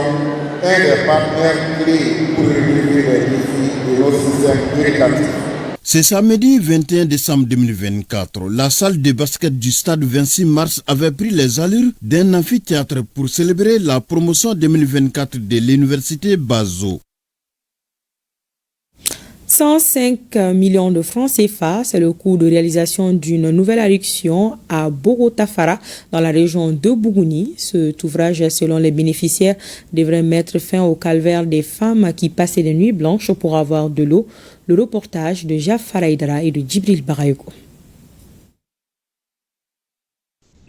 un des partenaires clés pour relever les défis de nos systèmes éducatifs. Ce samedi 21 décembre 2024, la salle de basket du stade 26 mars avait pris les allures d'un amphithéâtre pour célébrer la promotion 2024 de l'université Bazo. 105 millions de francs CFA, c'est le coût de réalisation d'une nouvelle adduction à Bogotafara, dans la région de Bougouni. Cet ouvrage, selon les bénéficiaires, devrait mettre fin au calvaire des femmes qui passaient des nuits blanches pour avoir de l'eau. Le reportage de Jafar Aïdara et de Djibril Barayoko.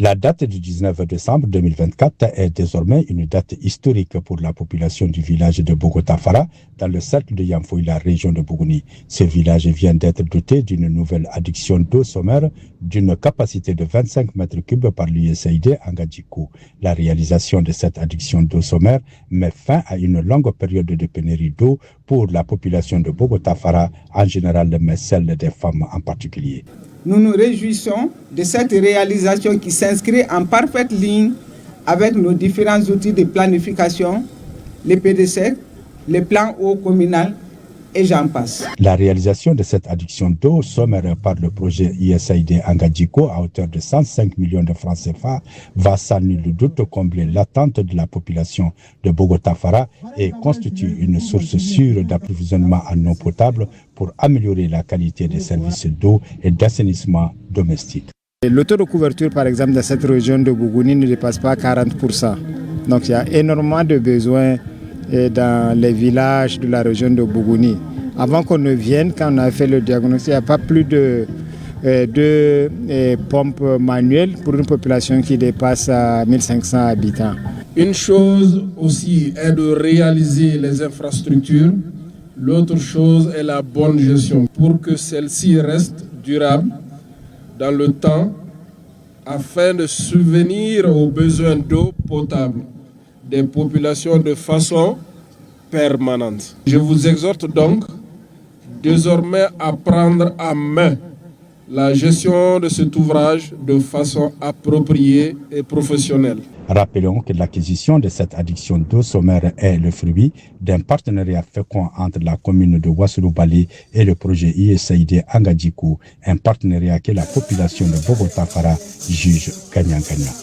La date du 19 décembre 2024 est désormais une date historique pour la population du village de Bogotafara, dans le cercle de Yamfoui, la région de Bougouni. Ce village vient d'être doté d'une nouvelle adduction d'eau sommaire d'une capacité de 25 mètres cubes par l'USAID Angadjikou. La réalisation de cette adduction d'eau sommaire met fin à une longue période de pénurie d'eau pour la population de Bogotafara en général, mais celle des femmes en particulier. Nous nous réjouissons de cette réalisation qui s'inscrit en parfaite ligne avec nos différents outils de planification, les PDC, les plans eau communal et j'en passe. La réalisation de cette adduction d'eau sommaire par le projet USAID Angadjikou à hauteur de 105 millions de francs CFA va sans nul doute combler l'attente de la population de Bogotafara et constitue une source sûre d'approvisionnement en eau potable pour améliorer la qualité des services d'eau et d'assainissement domestique. Le taux de couverture, par exemple, dans cette région de Bougouni ne dépasse pas 40%. Donc il y a énormément de besoins dans les villages de la région de Bougouni. Avant qu'on ne vienne, quand on a fait le diagnostic, il n'y a pas plus de pompes manuelles pour une population qui dépasse 1500 habitants. Une chose aussi est de réaliser les infrastructures. L'autre chose est la bonne gestion pour que celle-ci reste durable dans le temps afin de subvenir aux besoins d'eau potable des populations de façon permanente. Je vous exhorte donc désormais à prendre en main la gestion de cet ouvrage de façon appropriée et professionnelle. Rappelons que l'acquisition de cette adduction d'eau sommaire est le fruit d'un partenariat fécond entre la commune de Ouassoulou-Bali et le projet USAID Angadjikou, un partenariat que la population de Bogotafara juge gagnant-gagnant.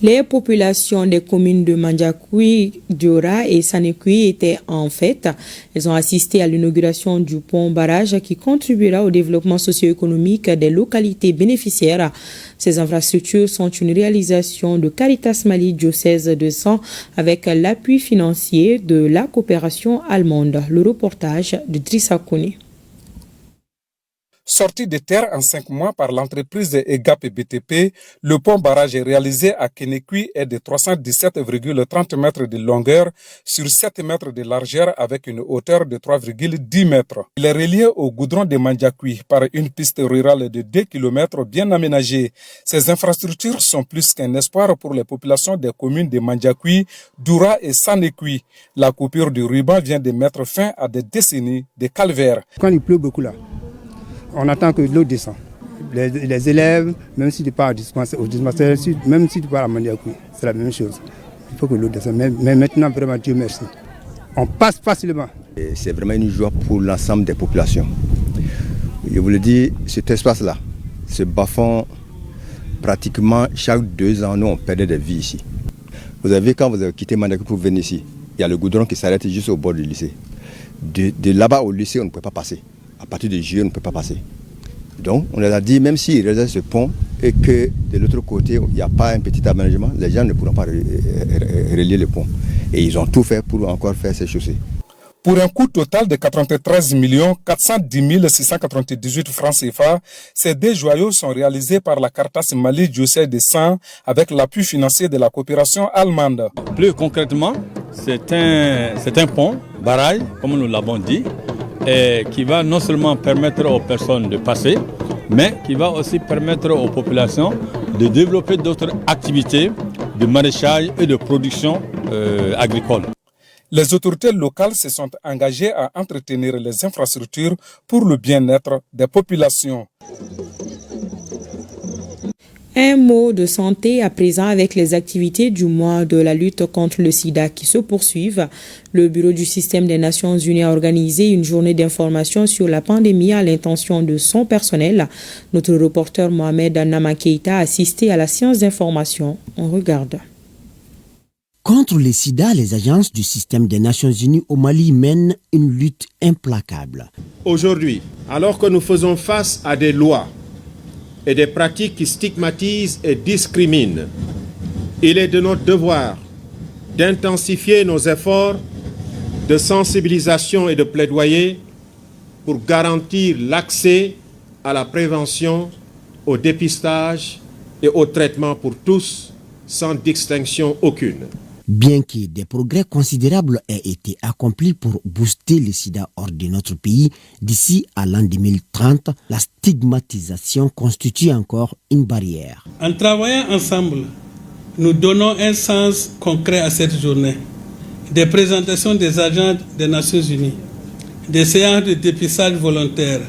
Les populations des communes de Mandjakoui, Diora et Sanekui étaient en fête. Elles ont assisté à l'inauguration du pont-barrage qui contribuera au développement socio-économique des localités bénéficiaires. Ces infrastructures sont une réalisation de Caritas Mali diocèse de San avec l'appui financier de la coopération allemande. Le reportage de Drissa Kone. Sorti de terre en 5 mois par l'entreprise EGAP BTP, le pont-barrage réalisé à Kenekui est de 317,30 mètres de longueur sur 7 mètres de largeur avec une hauteur de 3,10 mètres. Il est relié au goudron de Mandiakoui par une piste rurale de 2 km bien aménagée. Ces infrastructures sont plus qu'un espoir pour les populations des communes de Mandiakoui, Doura et Sanekui. La coupure du ruban vient de mettre fin à des décennies de calvaire. Quand il pleut beaucoup là, on attend que l'eau descende. Les élèves, même si tu pars au dispensaire, même si tu pars à Mandiakoui, c'est la même chose. Il faut que l'eau descende. Mais maintenant, vraiment, Dieu merci. On passe facilement. C'est vraiment une joie pour l'ensemble des populations. Je vous le dis, cet espace-là, ce bas-fond, pratiquement chaque 2 ans, nous, on perdait des vies ici. Vous avez, quand vous avez quitté Mandiakoui pour venir ici, il y a le goudron qui s'arrête juste au bord du lycée. De là-bas au lycée, on ne peut pas passer. À partir de juillet, on ne peut pas passer. Donc, on leur a dit, même s'ils réalisent ce pont et que de l'autre côté, il n'y a pas un petit aménagement, les gens ne pourront pas relier le pont. Et ils ont tout fait pour encore faire ces chaussées. Pour un coût total de 93 410 698 francs CFA, ces 2 joyaux sont réalisés par la Caritas Mali Diocèse de Sang avec l'appui financier de la coopération allemande. Plus concrètement, c'est un pont, barrage, comme nous l'avons dit, et qui va non seulement permettre aux personnes de passer, mais qui va aussi permettre aux populations de développer d'autres activités de maraîchage et de production agricole. Les autorités locales se sont engagées à entretenir les infrastructures pour le bien-être des populations. Un mot de santé à présent avec les activités du mois de la lutte contre le sida qui se poursuivent. Le Bureau du système des Nations Unies a organisé une journée d'information sur la pandémie à l'intention de son personnel. Notre reporter Mohamed Nama Keita a assisté à la séance d'information. On regarde. Contre le sida, les agences du système des Nations Unies au Mali mènent une lutte implacable. Aujourd'hui, alors que nous faisons face à des lois et des pratiques qui stigmatisent et discriminent, il est de notre devoir d'intensifier nos efforts de sensibilisation et de plaidoyer pour garantir l'accès à la prévention, au dépistage et au traitement pour tous, sans distinction aucune. Bien que des progrès considérables aient été accomplis pour booster le sida hors de notre pays, d'ici à l'an 2030, la stigmatisation constitue encore une barrière. En travaillant ensemble, nous donnons un sens concret à cette journée. Des présentations des agents des Nations Unies, des séances de dépistage volontaire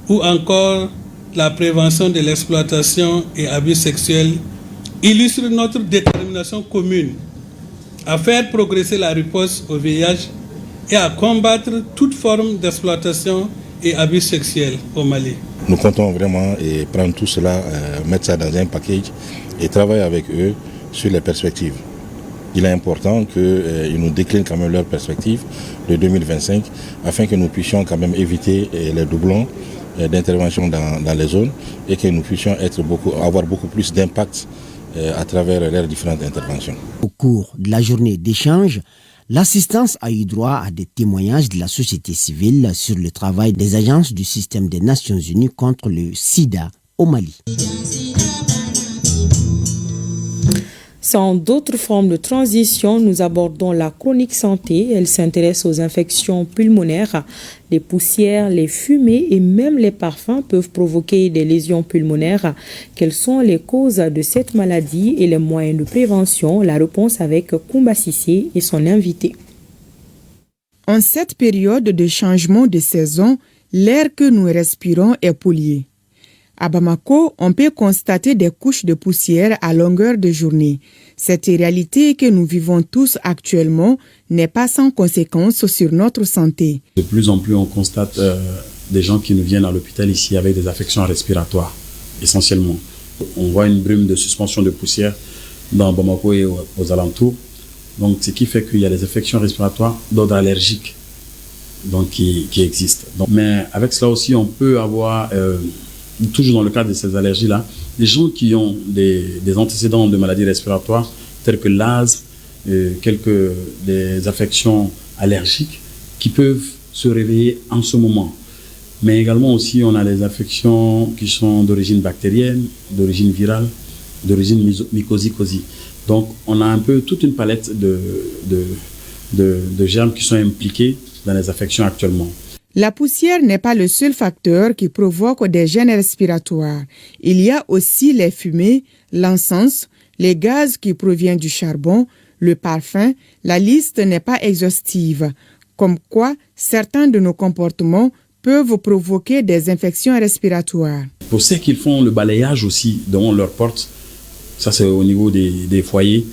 ou encore la prévention de l'exploitation et abus sexuels illustrent notre détermination commune à faire progresser la riposte au VIH et à combattre toute forme d'exploitation et abus sexuels au Mali. Nous comptons vraiment prendre tout cela, mettre ça dans un package et travailler avec eux sur les perspectives. Il est important qu'ils nous déclinent quand même leurs perspectives de 2025 afin que nous puissions quand même éviter les doublons d'intervention dans les zones et que nous puissions avoir beaucoup plus d'impact à travers leurs différentes interventions. Au cours de la journée d'échange, l'assistance a eu droit à des témoignages de la société civile sur le travail des agences du système des Nations Unies contre le sida au Mali. Sans d'autres formes de transition, nous abordons la chronique santé. Elle s'intéresse aux infections pulmonaires. Les poussières, les fumées et même les parfums peuvent provoquer des lésions pulmonaires. Quelles sont les causes de cette maladie et les moyens de prévention? La réponse avec Koumba Sissé et son invité. En cette période de changement de saison, l'air que nous respirons est pollué. À Bamako, on peut constater des couches de poussière à longueur de journée. Cette réalité que nous vivons tous actuellement n'est pas sans conséquences sur notre santé. De plus en plus, on constate des gens qui nous viennent à l'hôpital ici avec des affections respiratoires, essentiellement. On voit une brume de suspension de poussière dans Bamako et aux alentours. Donc, ce qui fait qu'il y a des affections respiratoires d'ordre allergique donc, qui existent. Donc, mais avec cela aussi, on peut avoir... toujours dans le cadre de ces allergies-là, des gens qui ont des antécédents de maladies respiratoires telles que l'asthme, des affections allergiques qui peuvent se réveiller en ce moment. Mais également aussi, on a des infections qui sont d'origine bactérienne, d'origine virale, d'origine mycosicosie. Donc, on a un peu toute une palette de germes qui sont impliqués dans les affections actuellement. La poussière n'est pas le seul facteur qui provoque des gènes respiratoires. Il y a aussi les fumées, l'encens, les gaz qui proviennent du charbon, le parfum. La liste n'est pas exhaustive. Comme quoi, certains de nos comportements peuvent provoquer des infections respiratoires. Pour ceux qui font le balayage aussi devant leur porte, ça c'est au niveau des foyers,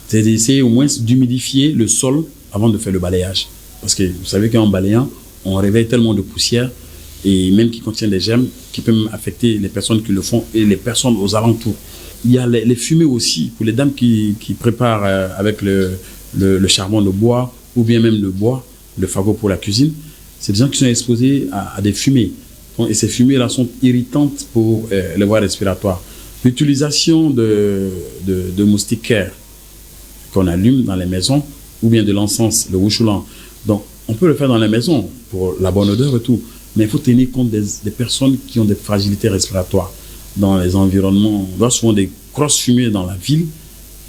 c'est d'essayer au moins d'humidifier le sol avant de faire le balayage. Parce que vous savez qu'en balayant, on réveille tellement de poussière et même qui contient des germes qui peuvent affecter les personnes qui le font et les personnes aux alentours. Il y a les fumées aussi pour les dames qui préparent avec le charbon de bois ou bien même le bois, le fagot pour la cuisine. C'est des gens qui sont exposés à des fumées. Et ces fumées-là sont irritantes pour les voies respiratoires. L'utilisation de moustiquaires qu'on allume dans les maisons ou bien de l'encens, le rouchoulant. Donc, on peut le faire dans les maisons pour la bonne odeur et tout. Mais il faut tenir compte des personnes qui ont des fragilités respiratoires. Dans les environnements, on voit souvent des grosses fumées dans la ville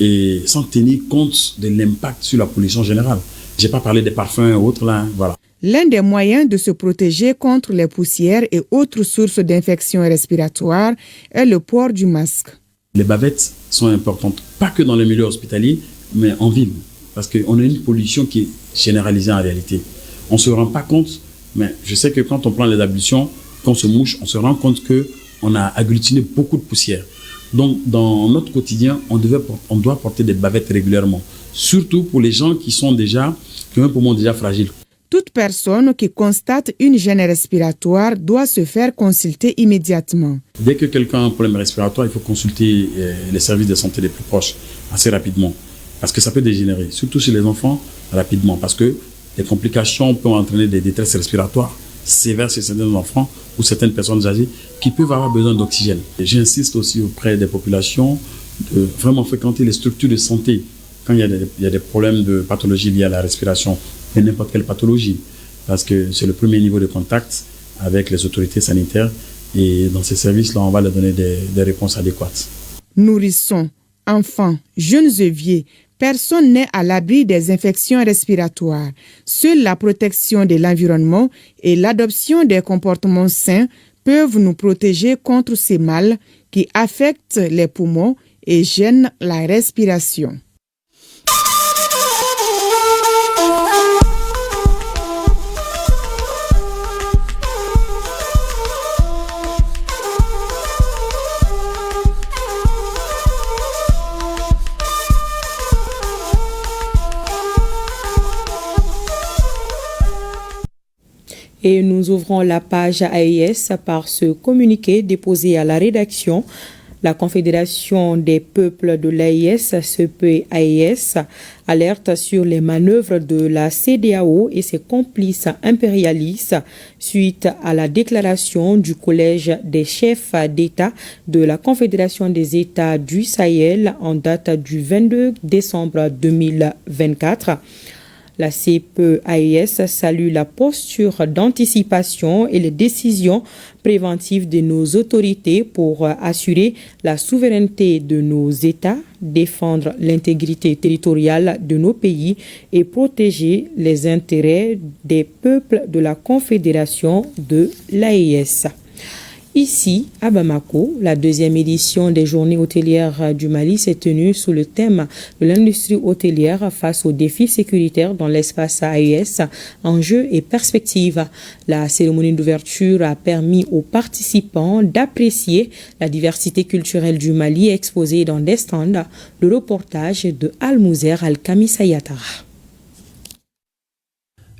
et sans tenir compte de l'impact sur la pollution générale. Je n'ai pas parlé des parfums et autres là, hein, voilà. L'un des moyens de se protéger contre les poussières et autres sources d'infections respiratoires est le port du masque. Les bavettes sont importantes, pas que dans le milieu hospitalier, mais en ville. Parce qu'on a une pollution qui est généralisée en réalité. On ne se rend pas compte, mais je sais que quand on prend les ablutions, quand on se mouche, on se rend compte qu'on a agglutiné beaucoup de poussière. Donc, dans notre quotidien, on doit porter des bavettes régulièrement. Surtout pour les gens qui ont un poumon déjà fragile. Toute personne qui constate une gêne respiratoire doit se faire consulter immédiatement. Dès que quelqu'un a un problème respiratoire, il faut consulter les services de santé les plus proches assez rapidement. Parce que ça peut dégénérer, surtout chez les enfants, rapidement. Parce que les complications peuvent entraîner des détresses respiratoires sévères chez certains enfants ou certaines personnes âgées qui peuvent avoir besoin d'oxygène. J'insiste aussi auprès des populations de vraiment fréquenter les structures de santé quand il y a des problèmes de pathologie liées à la respiration, et n'importe quelle pathologie, parce que c'est le premier niveau de contact avec les autorités sanitaires et dans ces services-là, on va leur donner des réponses adéquates. Nourrissons, enfants, jeunes et vieux, personne n'est à l'abri des infections respiratoires. Seule la protection de l'environnement et l'adoption des comportements sains peuvent nous protéger contre ces mâles qui affectent les poumons et gênent la respiration. Et nous ouvrons la page AES par ce communiqué déposé à la rédaction. La Confédération des peuples de l'AES, CEPE-AES, alerte sur les manœuvres de la CEDEAO et ses complices impérialistes suite à la déclaration du Collège des chefs d'État de la Confédération des États du Sahel en date du 22 décembre 2024. La CEPE-AES salue la posture d'anticipation et les décisions préventives de nos autorités pour assurer la souveraineté de nos États, défendre l'intégrité territoriale de nos pays et protéger les intérêts des peuples de la Confédération de l'AES. Ici, à Bamako, la deuxième édition des Journées hôtelières du Mali s'est tenue sous le thème de l'industrie hôtelière face aux défis sécuritaires dans l'espace AES, enjeux et perspectives. La cérémonie d'ouverture a permis aux participants d'apprécier la diversité culturelle du Mali exposée dans des stands. Le reportage de Almouzer Al-Kamisayatara.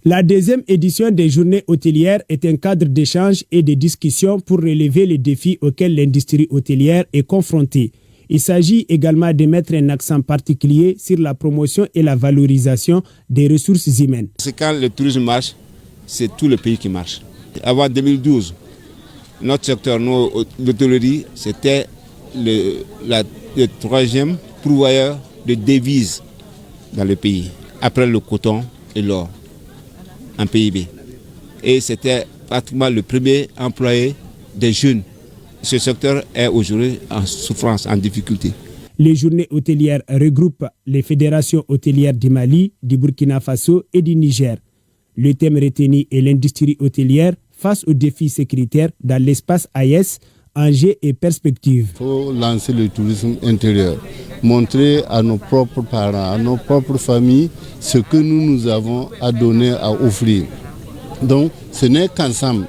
La deuxième édition des Journées hôtelières est un cadre d'échange et de discussion pour relever les défis auxquels l'industrie hôtelière est confrontée. Il s'agit également de mettre un accent particulier sur la promotion et la valorisation des ressources humaines. C'est quand le tourisme marche, c'est tout le pays qui marche. Avant 2012, notre secteur, l'hôtellerie, c'était le troisième pourvoyeur de devises dans le pays, après le coton et l'or. En PIB. Et c'était pratiquement le premier employé des jeunes. Ce secteur est aujourd'hui en souffrance, en difficulté. Les journées hôtelières regroupent les fédérations hôtelières du Mali, du Burkina Faso et du Niger. Le thème retenu est l'industrie hôtelière face aux défis sécuritaires dans l'espace AES, enjeux et perspectives. Il faut lancer le tourisme intérieur, montrer à nos propres parents, à nos propres familles ce que nous avons à donner, à offrir. Donc ce n'est qu'ensemble,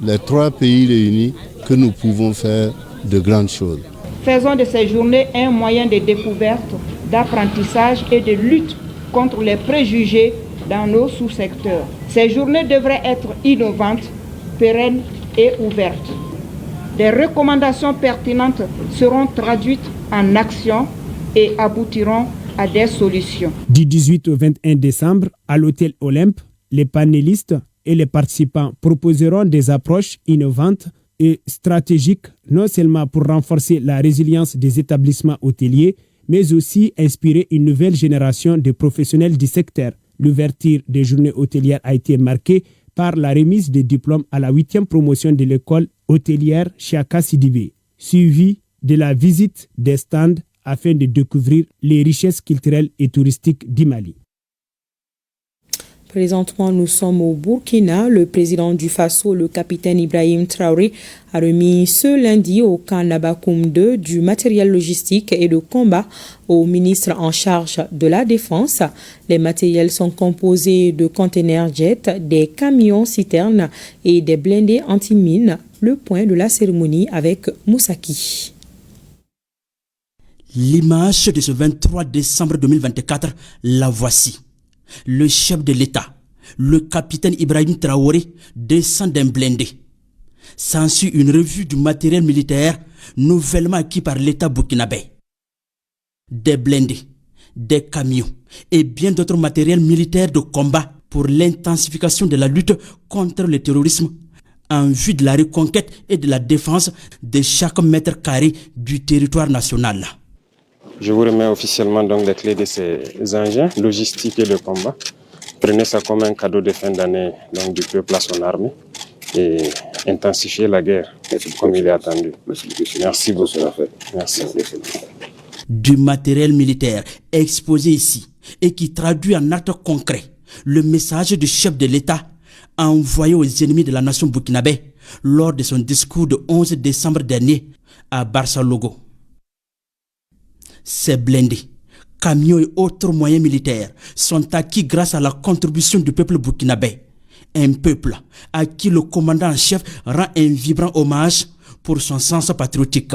les 3 pays réunis, que nous pouvons faire de grandes choses. Faisons de ces journées un moyen de découverte, d'apprentissage et de lutte contre les préjugés dans nos sous-secteurs. Ces journées devraient être innovantes, pérennes et ouvertes. Des recommandations pertinentes seront traduites en actions et aboutiront à des solutions. Du 18 au 21 décembre, à l'hôtel Olympe, les panélistes et les participants proposeront des approches innovantes et stratégiques, non seulement pour renforcer la résilience des établissements hôteliers, mais aussi inspirer une nouvelle génération de professionnels du secteur. L'ouverture des journées hôtelières a été marquée par la remise des diplômes à la 8e promotion de l'école hôtelière Chaka Sidibé, suivie de la visite des stands afin de découvrir les richesses culturelles et touristiques du Mali. Présentement, nous sommes au Burkina. Le président du Faso, le capitaine Ibrahim Traoré, a remis ce lundi au camp Nabakoum 2 du matériel logistique et de combat au ministre en charge de la Défense. Les matériels sont composés de containers jet, des camions citernes et des blindés anti-mines. Le point de la cérémonie avec Moussaki. L'image de ce 23 décembre 2024, la voici. Le chef de l'État, le capitaine Ibrahim Traoré, descend d'un blindé. S'ensuit une revue du matériel militaire nouvellement acquis par l'État burkinabé. Des blindés, des camions et bien d'autres matériels militaires de combat pour l'intensification de la lutte contre le terrorisme en vue de la reconquête et de la défense de chaque mètre carré du territoire national. Je vous remets officiellement donc les clés de ces engins logistiques et de combat. Prenez ça comme un cadeau de fin d'année donc du peuple à son armée et intensifier la guerre comme il est attendu. Merci beaucoup. Merci. Du matériel militaire exposé ici et qui traduit en actes concrets le message du chef de l'État envoyé aux ennemis de la nation burkinabé lors de son discours de 11 décembre dernier à Barça-Logo. Ces blindés, camions et autres moyens militaires sont acquis grâce à la contribution du peuple burkinabé. Un peuple à qui le commandant en chef rend un vibrant hommage pour son sens patriotique.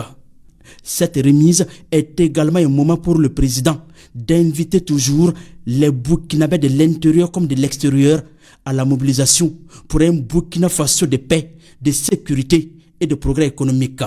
Cette remise est également un moment pour le président d'inviter toujours les Burkinabés de l'intérieur comme de l'extérieur à la mobilisation pour un Burkina Faso de paix, de sécurité et de progrès économique.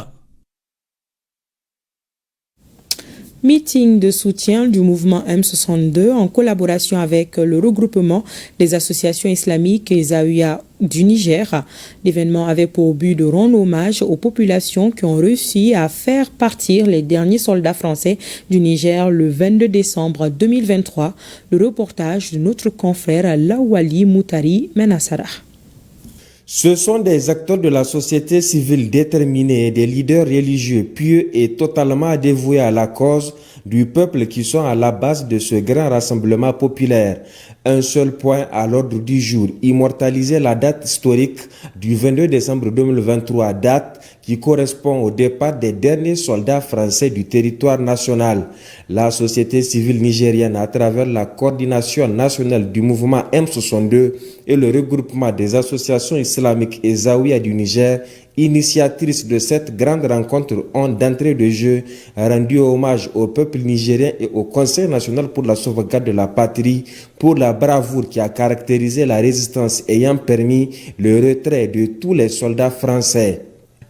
Meeting de soutien du mouvement M62 en collaboration avec le regroupement des associations islamiques et Zawiya du Niger. L'événement avait pour but de rendre hommage aux populations qui ont réussi à faire partir les derniers soldats français du Niger le 22 décembre 2023. Le reportage de notre confrère Lawali Moutari Menassara. Ce sont des acteurs de la société civile déterminés et des leaders religieux pieux et totalement dévoués à la cause du peuple qui sont à la base de ce grand rassemblement populaire. Un seul point à l'ordre du jour, immortaliser la date historique du 22 décembre 2023, date qui correspond au départ des derniers soldats français du territoire national. La société civile nigérienne, à travers la coordination nationale du mouvement M62 et le regroupement des associations islamiques et Zawiya du Niger, initiatrices de cette grande rencontre, ont d'entrée de jeu rendu hommage au peuple nigérien et au Conseil national pour la sauvegarde de la patrie pour la bravoure qui a caractérisé la résistance ayant permis le retrait de tous les soldats français.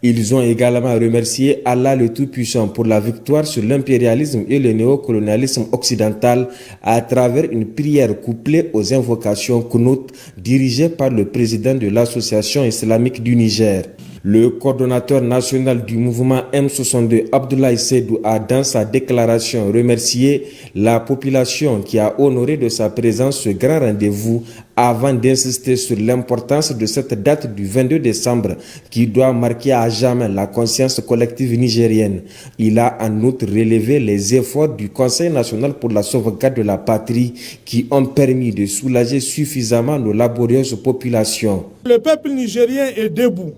Ils ont également remercié Allah le Tout-Puissant pour la victoire sur l'impérialisme et le néocolonialisme occidental à travers une prière couplée aux invocations Qunut dirigées par le président de l'association islamique du Niger. Le coordonnateur national du mouvement M62, Abdoulaye Seydou, a dans sa déclaration remercié la population qui a honoré de sa présence ce grand rendez-vous avant d'insister sur l'importance de cette date du 22 décembre qui doit marquer à jamais la conscience collective nigérienne. Il a en outre relevé les efforts du Conseil national pour la sauvegarde de la patrie qui ont permis de soulager suffisamment nos laborieuses populations. Le peuple nigérien est debout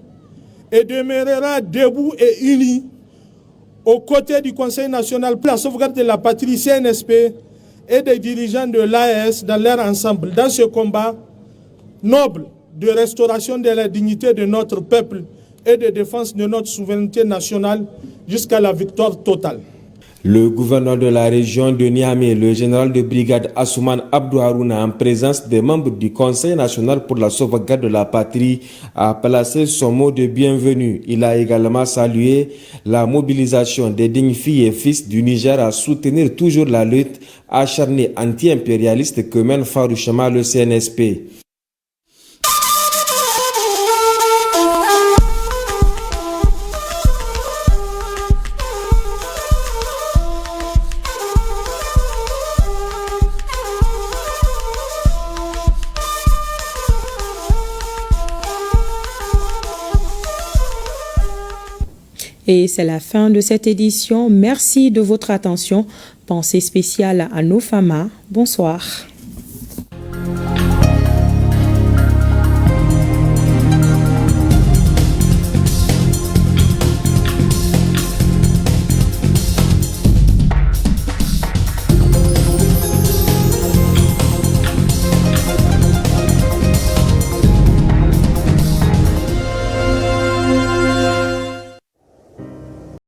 et demeurera debout et uni aux côtés du Conseil national pour la sauvegarde de la patrie CNSP et des dirigeants de l'AES dans leur ensemble dans ce combat noble de restauration de la dignité de notre peuple et de défense de notre souveraineté nationale jusqu'à la victoire totale. Le gouverneur de la région de Niamey, le général de brigade Assouman Abdou Harouna, en présence des membres du Conseil national pour la sauvegarde de la patrie, a placé son mot de bienvenue. Il a également salué la mobilisation des dignes filles et fils du Niger à soutenir toujours la lutte acharnée anti-impérialiste que mène farouchement le CNSP. Et c'est la fin de cette édition. Merci de votre attention. Pensée spéciale à nos femmes. Bonsoir.